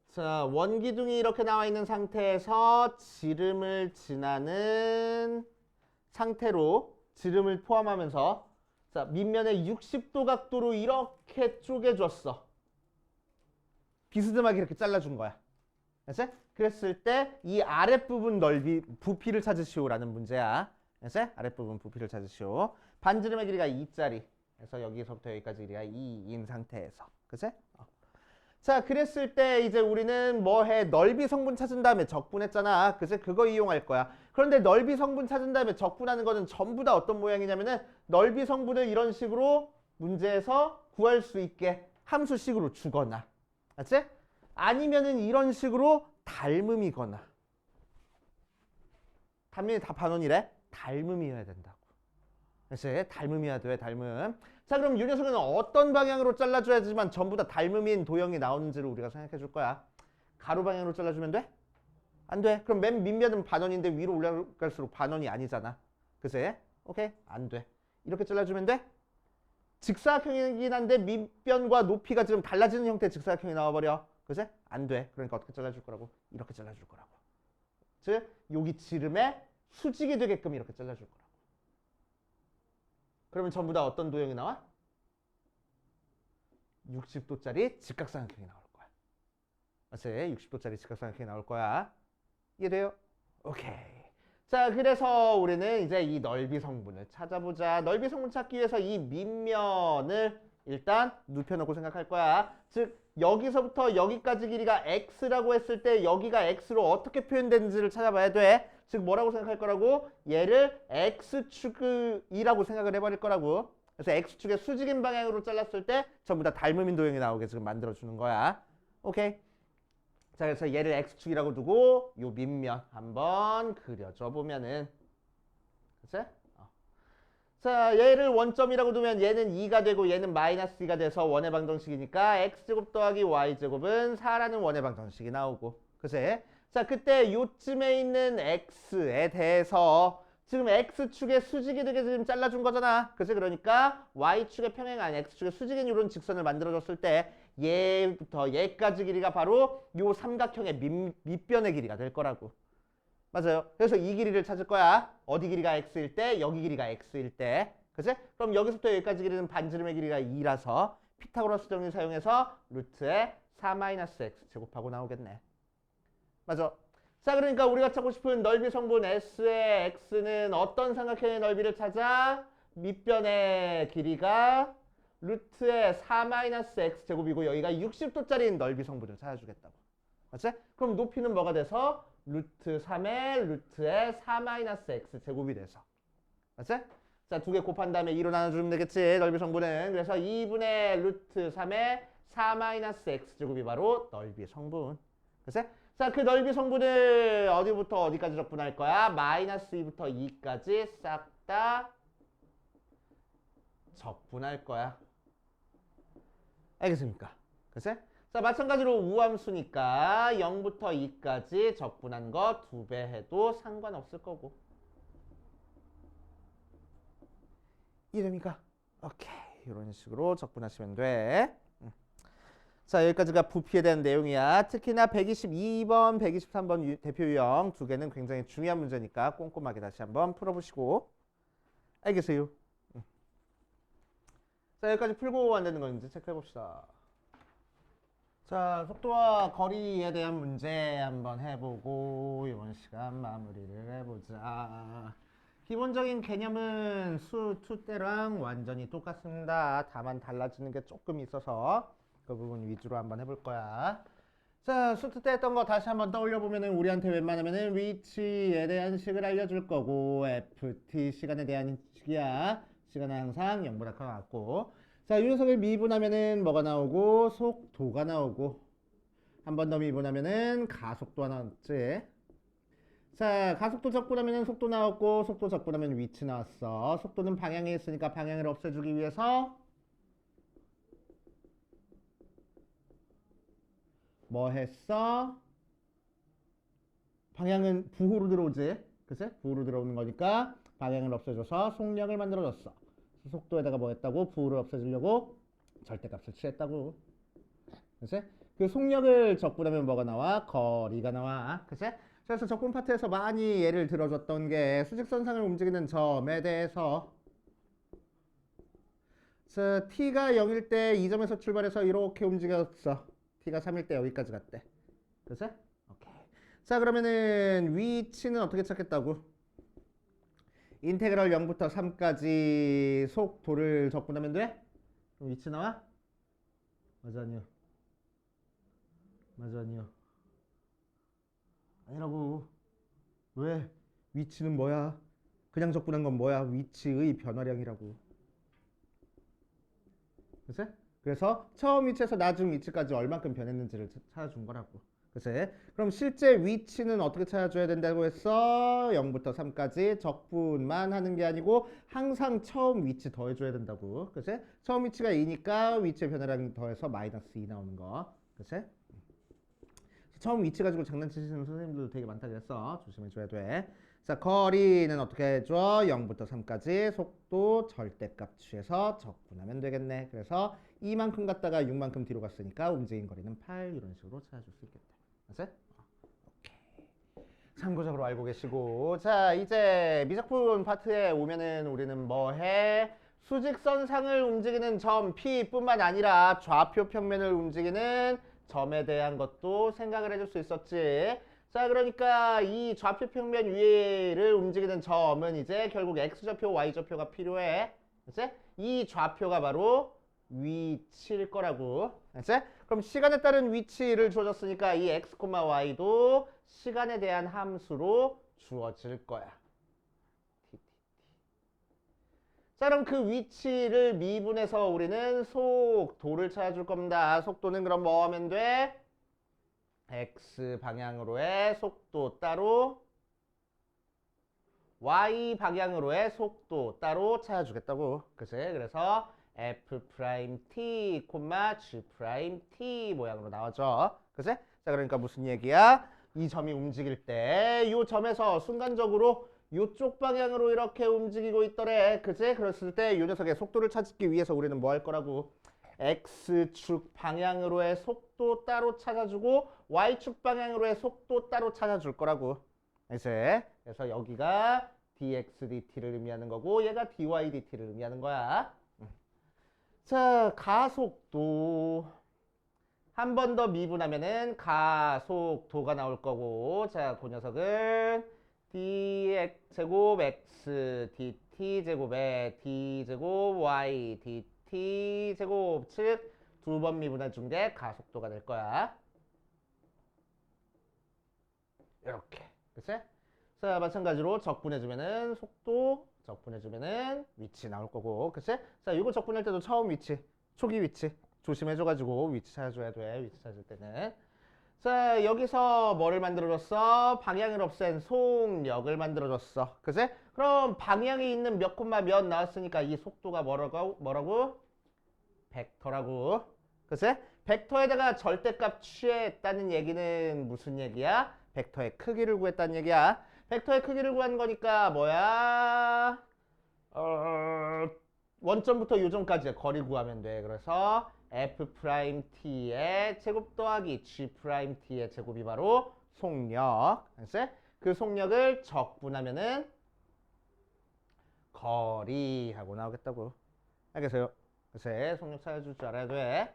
자, 원기둥이 이렇게 나와 있는 상태에서 지름을 지나는 상태로 지름을 포함하면서 자, 밑면에 60도 각도로 이렇게 쪼개줬어. 비스듬하게 이렇게 잘라준 거야. 알았지? 그랬을 때 이 아랫부분 넓이 부피를 찾으시오라는 문제야. 알았지? 아랫부분 부피를 찾으시오. 반지름의 길이가 2짜리. 그래서 여기서부터 여기까지 길이가 2인 상태에서. 그치? 자, 그랬을 때 이제 우리는 뭐 해? 넓이 성분 찾은 다음에 적분했잖아. 그치? 그거 이용할 거야. 그런데 넓이 성분 찾은 다음에 적분하는 거는 전부 다 어떤 모양이냐면은 넓이 성분을 이런 식으로 문제에서 구할 수 있게 함수식으로 주거나. 알았지? 아니면은 이런 식으로 닮음이거나. 닮음이 다 반원이래? 닮음이어야 된다고. 그치? 닮음이어야 돼, 닮음. 자, 그럼 이 녀석은 어떤 방향으로 잘라줘야지만 전부 다 닮음인 도형이 나오는지를 우리가 생각해 줄 거야. 가로 방향으로 잘라주면 돼? 안 돼. 그럼 맨 밑면은 반원인데 위로 올라갈수록 반원이 아니잖아. 그치? 오케이? 안 돼. 이렇게 잘라주면 돼? 직사각형이긴 한데 밑변과 높이가 지금 달라지는 형태의 직사각형이 나와버려. 그치? 안 돼. 그러니까 어떻게 잘라줄 거라고? 이렇게 잘라줄 거라고. 즉, 여기 지름에 수직이 되게끔 이렇게 잘라줄 거라고. 그러면 전부 다 어떤 도형이 나와? 60도짜리 직각삼각형이 나올 거야. 맞지? 60도짜리 직각삼각형이 나올 거야. 이해돼요? 오케이. 자, 그래서 우리는 이제 이 넓이 성분을 찾아보자. 넓이 성분 찾기 위해서 이 밑면을 일단 눕혀놓고 생각할 거야. 즉, 여기서부터 여기까지 길이가 x라고 했을 때 여기가 x로 어떻게 표현되는지를 찾아봐야 돼. 즉, 뭐라고 생각할 거라고? 얘를 x축이라고 생각을 해버릴 거라고. 그래서 x축의 수직인 방향으로 잘랐을 때 전부 다 닮음인 도형이 나오게 지금 만들어주는 거야. 오케이. 자, 그래서 얘를 x축이라고 두고 요 밑면 한번 그려줘 보면은. 그치? 자, 얘를 원점이라고 두면 얘는 2가 되고 얘는 마이너스 2가 돼서 원의 방정식이니까 x제곱 더하기 y제곱은 4라는 원의 방정식이 나오고. 그치? 자, 그때 요쯤에 있는 x에 대해서 지금 x축의 수직이 되게 지금 잘라준 거잖아. 그치? 그러니까 y축의 평행한 x축의 수직인 이런 직선을 만들어줬을 때 얘부터 얘까지 길이가 바로 요 삼각형의 밑변의 길이가 될 거라고. 맞아요. 그래서 이 길이를 찾을 거야. 어디 길이가 x일 때, 여기 길이가 x일 때. 그치? 그럼 여기서부터 여기까지 길이는 반지름의 길이가 2라서 피타고라스 정리 사용해서 루트에 4-x 제곱하고 나오겠네. 맞아. 자, 그러니까 우리가 찾고 싶은 넓이 성분 S의 x는 어떤 삼각형의 넓이를 찾아? 밑변의 길이가 루트의 4-x 제곱이고 여기가 60도짜리 넓이 성분을 찾아주겠다고. 맞지? 그럼 높이는 뭐가 돼서? 루트 3의 루트의 4-x 제곱이 돼서. 맞지? 자, 두 개 곱한 다음에 2로 나눠주면 되겠지. 넓이 성분은. 그래서 2분의 루트 3의 4-x 제곱이 바로 넓이 성분. 그치? 자, 그 넓이 성분을 어디부터 어디까지 적분할 거야? 마이너스 2부터 2까지 싹 다 적분할 거야. 알겠습니까? 그치? 자, 마찬가지로 우함수니까 0부터 2까지 적분한 거 2배 해도 상관없을 거고. 이해됩니까? 오케이. 이런 식으로 적분하시면 돼. 자, 여기까지가 부피에 대한 내용이야. 특히나 122번, 123번 대표 유형 두 개는 굉장히 중요한 문제니까 꼼꼼하게 다시 한번 풀어보시고. 알겠어요? 자, 여기까지 풀고 안 되는 건 이제 체크해봅시다. 자, 속도와 거리에 대한 문제 한번 해보고 이번 시간 마무리를 해보자. 기본적인 개념은 수2 때랑 완전히 똑같습니다. 다만 달라지는 게 조금 있어서 그 부분 위주로 한번 해볼 거야. 자, 수2 때 했던 거 다시 한번 떠올려 보면은 우리한테 웬만하면은 위치에 대한 식을 알려줄 거고 ft 시간에 대한 식이야. 시간은 항상 0보다 커갖고. 자, 이 녀석을 미분하면은 뭐가 나오고 속도가 나오고 한 번 더 미분하면은 가속도가 나왔지. 자, 가속도 적분하면 속도 나왔고 속도 적분하면 위치 나왔어. 속도는 방향에 있으니까 방향을 없애주기 위해서 뭐 했어? 방향은 부호로 들어오지. 그치? 부호로 들어오는 거니까 방향을 없애줘서 속력을 만들어줬어. 속도에다가 뭐 했다고? 부호를 없애주려고 절대값을 취했다고. 그치? 그 속력을 적분하면 뭐가 나와? 거리가 나와. 그치? 그래서 적분 파트에서 많이 예를 들어줬던 게 수직선상을 움직이는 점에 대해서 자, t가 0일 때 이 점에서 출발해서 이렇게 움직였어. t가 3일 때 여기까지 갔대. 그치? 오케이. 자, 그러면은 위치는 어떻게 찾겠다고? 인테그럴 0부터 3까지 속도를 적분하면 돼? 그럼 위치 나와? 맞아 아니요? 맞아 아니요? 아니라고. 왜? 위치는 뭐야? 그냥 적분한 건 뭐야? 위치의 변화량이라고. 그치? 그래서 처음 위치에서 나중 위치까지 얼만큼 변했는지를 찾아준 거라고. 그치? 그럼 실제 위치는 어떻게 찾아줘야 된다고 했어? 0부터 3까지 적분만 하는 게 아니고 항상 처음 위치 더해줘야 된다고. 그치? 처음 위치가 2니까 위치의 변화량 더해서 마이너스 2 나오는 거. 그치? 처음 위치 가지고 장난치시는 선생님들도 되게 많다 그랬어. 조심해줘야 돼. 자, 거리는 어떻게 해줘? 0부터 3까지 속도 절대값 취해서 적분하면 되겠네. 그래서 이만큼 갔다가 6만큼 뒤로 갔으니까 움직인 거리는 8 이런 식으로 찾아줄 수 있겠다. 맞지? 오케이. 참고적으로 알고 계시고. 자, 이제 미적분 파트에 오면은 우리는 뭐 해? 수직선상을 움직이는 점 P뿐만 아니라 좌표 평면을 움직이는 점에 대한 것도 생각을 해줄 수 있었지. 자, 그러니까 이 좌표 평면 위를 움직이는 점은 이제 결국 x좌표, y좌표가 필요해. 그치? 이 좌표가 바로 위치일 거라고. 그치? 그럼 시간에 따른 위치를 주어졌으니까 이 x, y도 시간에 대한 함수로 주어질 거야. 자, 그럼 그 위치를 미분해서 우리는 속도를 찾아줄 겁니다. 속도는 그럼 뭐 하면 돼? x 방향으로의 속도 따로 y 방향으로의 속도 따로 찾아주겠다고. 그치? 그래서 f'(t, g'(t) 모양으로 나와줘. 그치? 자, 그러니까 무슨 얘기야? 이 점이 움직일 때 이 점에서 순간적으로 이쪽 방향으로 이렇게 움직이고 있더래. 그치? 그랬을 때 이 녀석의 속도를 찾기 위해서 우리는 뭐 할 거라고? X축 방향으로의 속도 따로 찾아주고 Y축 방향으로의 속도 따로 찾아줄 거라고. 이제 그래서 여기가 dx dt를 의미하는 거고 얘가 dy dt를 의미하는 거야. 자, 가속도 한 번 더 미분하면은 가속도가 나올 거고, 자, 그 녀석은 dx 제곱 x dt 제곱에 d 제곱 y dt 제곱, 즉 두 번 미분해 준 게 가속도가 될 거야. 이렇게. 그치? 자, 마찬가지로 적분해주면은 속도, 적분해주면은 위치 나올 거고. 그치? 자, 이거 적분할 때도 처음 위치, 초기 위치 조심해줘가지고 위치 찾아줘야 돼. 위치 찾을 때는. 자, 여기서 뭐를 만들어줬어? 방향을 없앤 속력을 만들어줬어. 그치? 그럼 방향이 있는 몇 콤마 몇 나왔으니까 이 속도가 뭐라고? 벡터라고. 그치? 벡터에다가 절대값 취했다는 얘기는 무슨 얘기야? 벡터의 크기를 구했다는 얘기야. 벡터의 크기를 구한 거니까 뭐야? 원점부터 요점까지의 거리 구하면 돼. 그래서 F'T의 제곱 더하기 G'T의 제곱이 바로 속력. 알았지? 그 속력을 적분하면은 거리하고 나오겠다고. 알겠어요? 그래서 속력 찾아줄 줄 알아야 돼.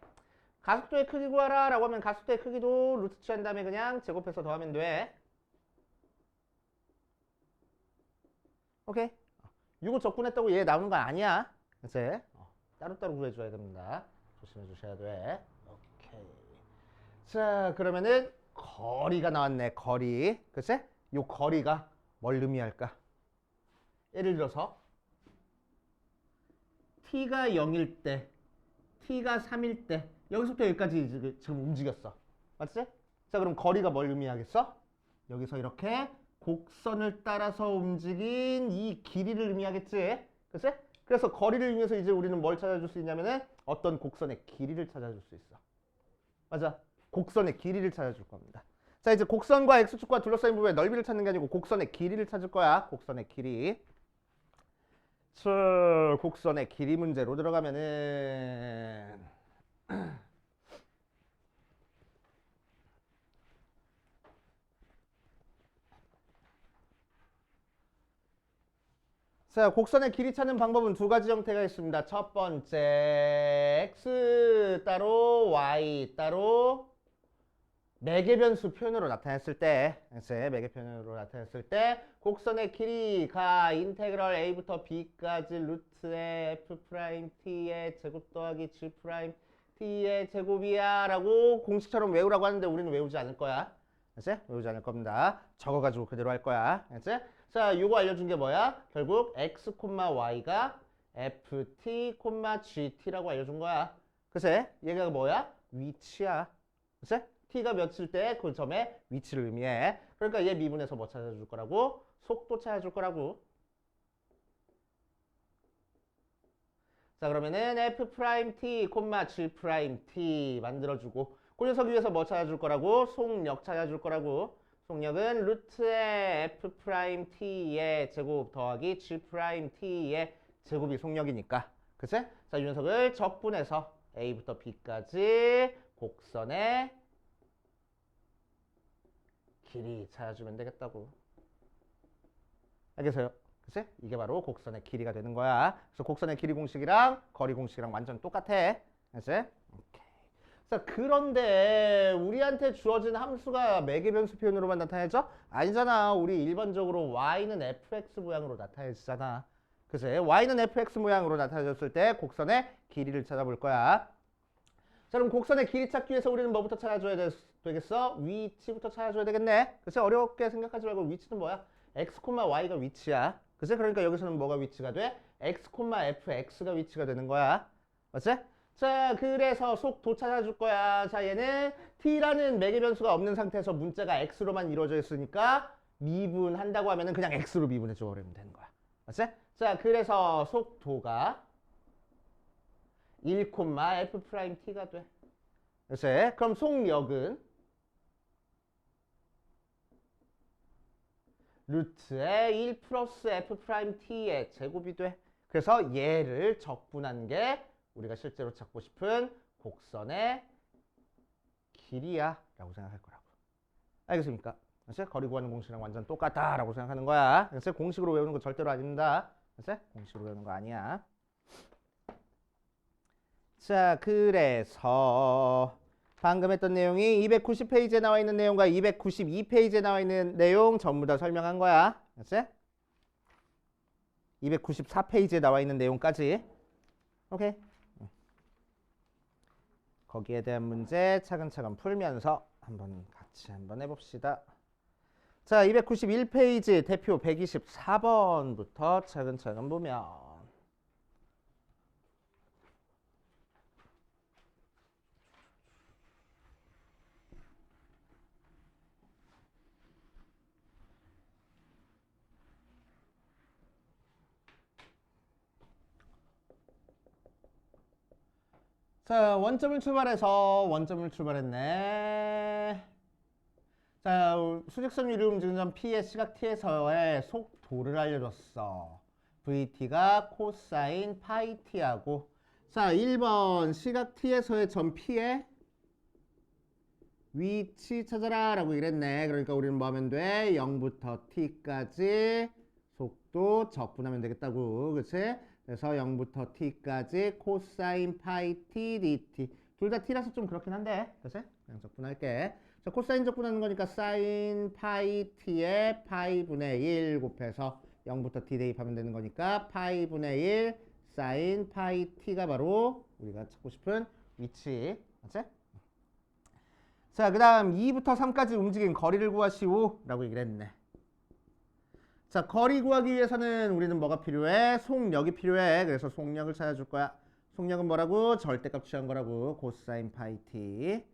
가속도의 크기 구하라 라고 하면 가속도의 크기도 루트 취한 다음에 그냥 제곱해서 더하면 돼. 오케이? 이거 적분했다고 얘 나오는 거 아니야. 그래서 따로따로 구해줘야 됩니다. 조심해 주셔야 돼. 오케이. 자, 그러면은 거리가 나왔네. 거리. 글쎄? 요 거리가 뭘 의미할까? 예를 들어서 t가 0일 때, t가 3일 때 여기서부터 여기까지 지금 움직였어. 맞지? 자, 그럼 거리가 뭘 의미하겠어? 여기서 이렇게 곡선을 따라서 움직인 이 길이를 의미하겠지? 글쎄? 그래서 거리를 의미해서 이제 우리는 뭘 찾아줄 수 있냐면은 어떤 곡선의 길이를 찾아줄 수 있어. 맞아. 곡선의 길이를 찾아줄 겁니다. 자, 이제 곡선과 x축과 둘러싸인 부분의 넓이를 찾는 게 아니고 곡선의 길이를 찾을 거야. 곡선의 길이. 자, 곡선의 길이 문제로 들어가면은 자, 곡선의 길이 찾는 방법은 두 가지 형태가 있습니다. 첫 번째, x 따로 y 따로 매개변수 표현으로 나타냈을 때, 매개표현으로 나타냈을 때 곡선의 길이가 인테그럴 a부터 b까지 루트의 f't의 제곱 더하기 g't의 제곱이야 라고 공식처럼 외우라고 하는데 우리는 외우지 않을 거야. 알았지? 외우지 않을 겁니다. 적어가지고 그대로 할 거야. 알았지? 자, 이거 알려준 게 뭐야? 결국 x, y가 ft, gt라고 알려준 거야. 그래서 얘가 뭐야? 위치야. 그래서 t가 몇일 때 그 점의 위치를 의미해. 그러니까 얘 미분에서 뭐 찾아줄 거라고? 속도 찾아줄 거라고. 자, 그러면은 f't, g't 만들어주고 그 녀석 위에서 뭐 찾아줄 거라고? 속력 찾아줄 거라고. 속력은 루트의 f't의 제곱 더하기 g't의 제곱이 속력이니까. 그치? 자, 이 녀석을 적분해서 a부터 b까지 곡선의 길이 찾아주면 되겠다고. 알겠어요? 그치? 이게 바로 곡선의 길이가 되는 거야. 그래서 곡선의 길이 공식이랑 거리 공식이랑 완전 똑같아. 그치? 오케이. 자, 그런데 우리한테 주어진 함수가 매개변수 표현으로만 나타내죠? 아니잖아. 우리 일반적으로 y는 fx 모양으로 나타내지잖아. 그치? y는 fx 모양으로 나타내졌을 때 곡선의 길이를 찾아볼 거야. 자, 그럼 곡선의 길이 찾기 위해서 우리는 뭐부터 찾아줘야 되겠어? 위치부터 찾아줘야 되겠네. 그치? 어렵게 생각하지 말고 위치는 뭐야? x, y가 위치야. 그치? 그러니까 여기서는 뭐가 위치가 돼? x, fx가 위치가 되는 거야. 맞지? 자, 그래서 속도 찾아줄 거야. 자, 얘는 t라는 매개변수가 없는 상태에서 문자가 x로만 이루어져 있으니까 미분한다고 하면은 그냥 x로 미분해줘 버리면 되는 거야. 맞지? 자, 그래서 속도가 1, f't가 돼. 그래서 그럼 속력은 루트의 1 플러스 f't의 제곱이 돼. 그래서 얘를 적분한 게 우리가 실제로 찾고 싶은 곡선의 길이야 라고 생각할 거라고. 알겠습니까? 그래서 거리 구하는 공식이랑 완전 똑같다 라고 생각하는 거야. 그래서 공식으로 외우는 거 절대로 아닙니다. 그래서 공식으로 외우는 거 아니야. 자, 그래서 방금 했던 내용이 290페이지에 나와 있는 내용과 292페이지에 나와 있는 내용 전부 다 설명한 거야. 알았지? 294페이지에 나와 있는 내용까지. 오케이? 거기에 대한 문제 차근차근 풀면서 같이 한번 해봅시다. 자, 291페이지 대표 124번부터 차근차근 보면 자, 원점을 출발했네. 자, 수직선 위로 움직이는 점 P의 시각 T에서의 속도를 알려줬어. VT가 코사인 파이 T하고. 자, 1번 시각 T에서의 점 P의 위치 찾아라 라고 이랬네. 그러니까 우리는 뭐 하면 돼? 0부터 T까지 속도 적분하면 되겠다고. 그치? 그래서 0부터 T까지 코사인 파이 T dt. 둘 다 T라서 좀 그렇긴 한데. 그치? 그냥 적분할게. 자, 코사인 적분하는 거니까 사인 파이 T에 파이분의 1 곱해서 0부터 T 대입하면 되는 거니까 파이분의 1 사인 파이 T가 바로 우리가 찾고 싶은 위치. 맞지? 자, 그 다음 2부터 3까지 움직인 거리를 구하시오 라고 얘기를 했네. 자, 거리 구하기 위해서는 우리는 뭐가 필요해? 속력이 필요해. 그래서 속력을 찾아줄 거야. 속력은 뭐라고? 절대값 취한 거라고. 코사인 파이 T.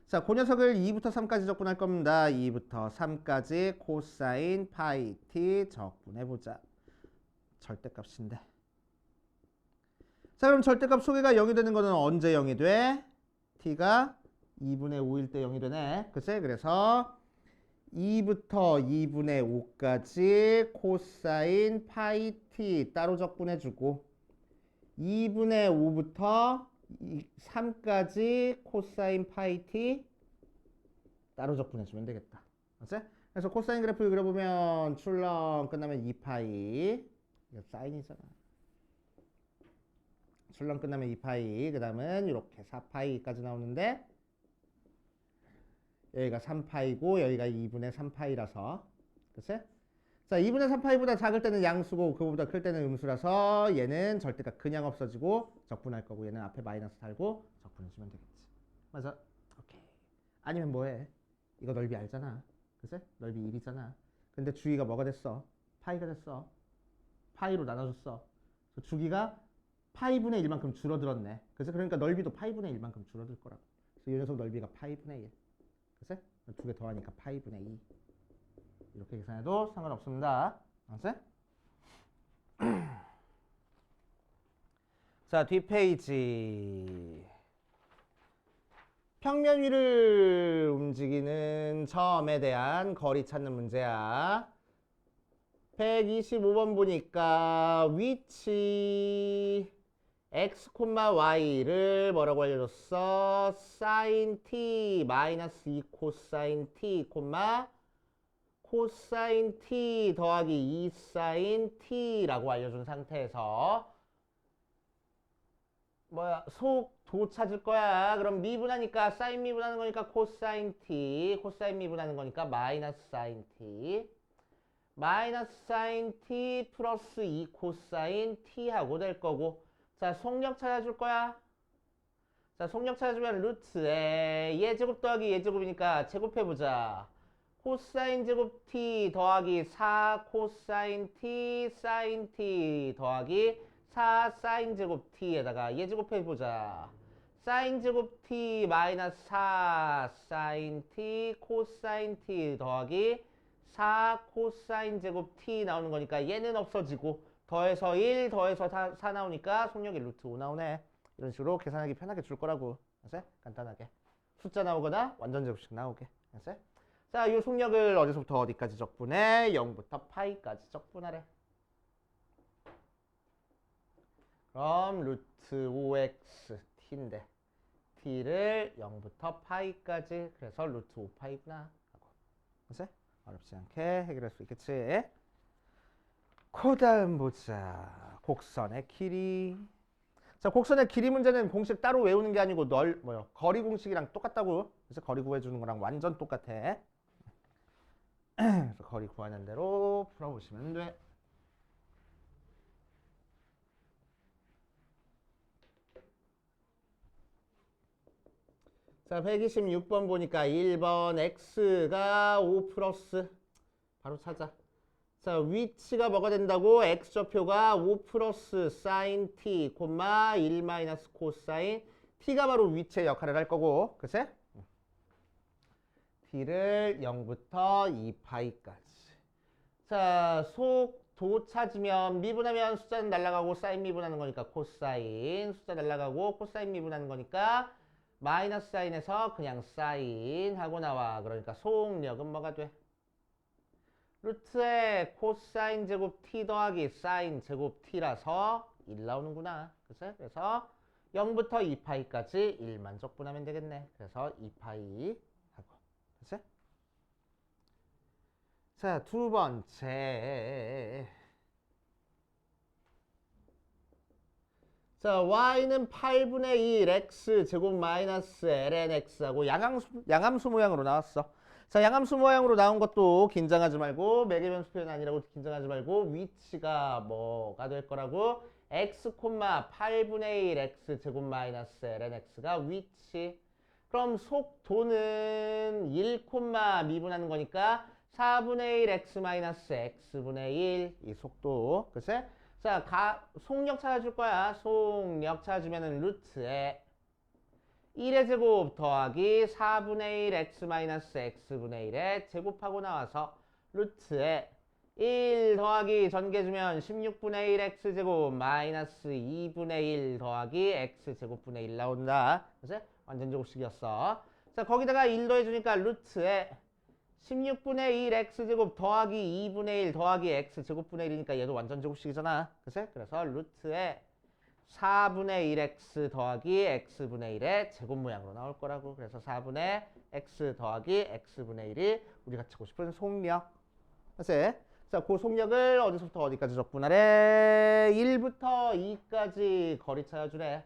자, 그 녀석을 2부터 3까지 적분할 겁니다. 2부터 3까지 코사인 파이 T 적분해보자. 절대값인데. 자, 그럼 절대값 소개가 0이 되는 거는 언제 0이 돼? T가 2분의 5일 때 0이 되네. 그치? 그래서 2부터 2분의 5까지 코사인 파이 T 따로 적분해주고 2분의 5부터 3까지 코사인 파이 T 따로 적분해주면 되겠다. 맞지? 그래서 코사인 그래프를 그려보면 출렁 끝나면 2파이 이거 사인이잖아. 출렁 끝나면 2파이 그 다음은 이렇게 4파이까지 나오는데 여기가 3파이고 여기가 2분의 3파이라서 그치? 자, 2분의 3파이보다 작을 때는 양수고 그거보다 클 때는 음수라서 얘는 절대값 그냥 없어지고 적분할 거고 얘는 앞에 마이너스 달고 적분해주면 되겠지. 맞아? 오케이. 아니면 뭐해? 이거 넓이 알잖아. 그치? 넓이 1이잖아. 근데 주기가 뭐가 됐어? 파이가 됐어. 파이로 나눠줬어. 주기가 파이분의 1만큼 줄어들었네. 그치? 그러니까 넓이도 파이분의 1만큼 줄어들 거라고. 그래서 이 녀석 넓이가 파이분의 1. 그치? 두 개 더하니까 파이분의 2. 이렇게 계산해도 상관없습니다. 알았지? 자, 뒷페이지. 평면 위를 움직이는 점에 대한 거리 찾는 문제야. 125번 보니까 위치 x, y를 뭐라고 알려줬어? sin t 마이너스 2 코사인 t, 코사인 t 더하기 2 사인 t라고 알려준 상태에서 속도 찾을 거야. 그럼 미분하니까 사인 미분하는 거니까 코사인 t, 코사인 미분하는 거니까 마이너스 사인 t, 마이너스 사인 t 플러스 2 코사인 t 하고 될 거고. 자, 속력 찾아줄 거야. 자, 속력 찾아주면 루트에 예제곱 더하기 예제곱이니까 제곱해보자. 코사인 제곱 t 더하기 4 코사인 t 사인 t 더하기 4 사인 제곱 t에다가 예제곱해보자. 사인 제곱 t 마이너스 4 사인 t 코사인 t 더하기 4 코사인 제곱 t 나오는 거니까 얘는 없어지고 더해서 1 더해서 4 나오니까 속력이 루트 5 나오네. 이런 식으로 계산하기 편하게 줄 거라고. 알았어요? 간단하게. 숫자 나오거나 완전 제곱식 나오게. 알았어요? 자, 이 속력을 어디서부터 어디까지 적분해? 0부터 파이까지 적분하래. 그럼 루트 5x t인데 t를 0부터 파이까지 그래서 루트 5파이구나 하고. 알았어요? 어렵지 않게 해결할 수 있겠지? 그 다음 보자. 곡선의 길이. 자, 곡선의 길이 문제는 공식 따로 외우는 게 아니고 거리 공식이랑 똑같다고. 그래서 거리 구해주는 거랑 완전 똑같아. 그래서 거리 구하는 대로 풀어보시면 돼. 자, 126번 보니까 1번 x가 5 플러스 바로 찾아. 자, 위치가 뭐가 된다고? x좌표가 5 플러스 사인 t, 1 마이너스 코사인 t가 바로 위치의 역할을 할 거고, 그치? t를 0부터 2파이까지. 자, 속도 도 찾으면 미분하면 숫자는 날아가고 사인 미분하는 거니까 코사인, 숫자 날아가고 코사인 미분하는 거니까 마이너스 사인에서 그냥 사인 하고 나와. 그러니까 속력은 뭐가 돼? 루트에 코사인 제곱 t 더하기 사인 제곱 t라서 1 나오는구나. 그래서 0부터 2파이까지 1만 적분하면 되겠네. 그래서 2파이 하고. 그치? 자, 두 번째. 자, y는 8분의 1 x 제곱 마이너스 ln x하고 양함수 모양으로 나왔어. 자, 양함수 모양으로 나온 것도 긴장하지 말고, 매개변수 표현 아니라고 긴장하지 말고, 위치가 뭐가 될 거라고? x, 8분의 1 x 제곱 마이너스 ln x가 위치. 그럼 속도는 1, 미분하는 거니까 4분의 1 x 마이너스 x분의 1 이 속도. 그치? 자, 속력 찾아줄 거야. 속력 찾아주면은 루트에 1의 제곱 더하기 4분의 1 x 마이너스 x분의 1에 제곱하고 나와서 루트에 1 더하기 전개주면 16분의 1 x제곱 마이너스 2분의 1 더하기 x제곱분의 1 나온다. 그치? 완전 제곱식이었어. 자, 거기다가 1 더해주니까 루트에 16분의 1 x제곱 더하기 2분의 1 더하기 x제곱분의 1이니까 얘도 완전 제곱식이잖아. 그치? 그래서 루트에 4분의 1x 더하기 x분의 1의 제곱 모양으로 나올 거라고. 그래서 4분의 x 더하기 x분의 1이 우리가 찾고 싶은 속력. 그치? 자, 그 속력을 어디서부터 어디까지 적분하래? 1부터 2까지 거리 찾아주래.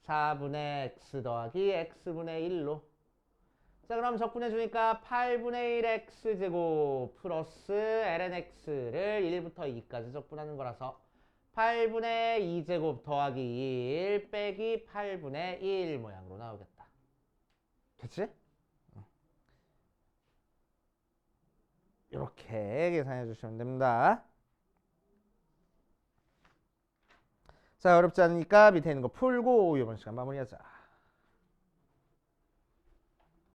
4분의 x 더하기 x분의 1로. 자, 그럼 적분해주니까 8분의 1 x제곱 플러스 ln x를 1부터 2까지 적분하는 거라서 8분의 2제곱 더하기 1 빼기 8분의 1 모양으로 나오겠다. 됐지? 이렇게 계산해 주시면 됩니다. 자, 어렵지 않으니까 밑에 있는 거 풀고 이번 시간 마무리하자.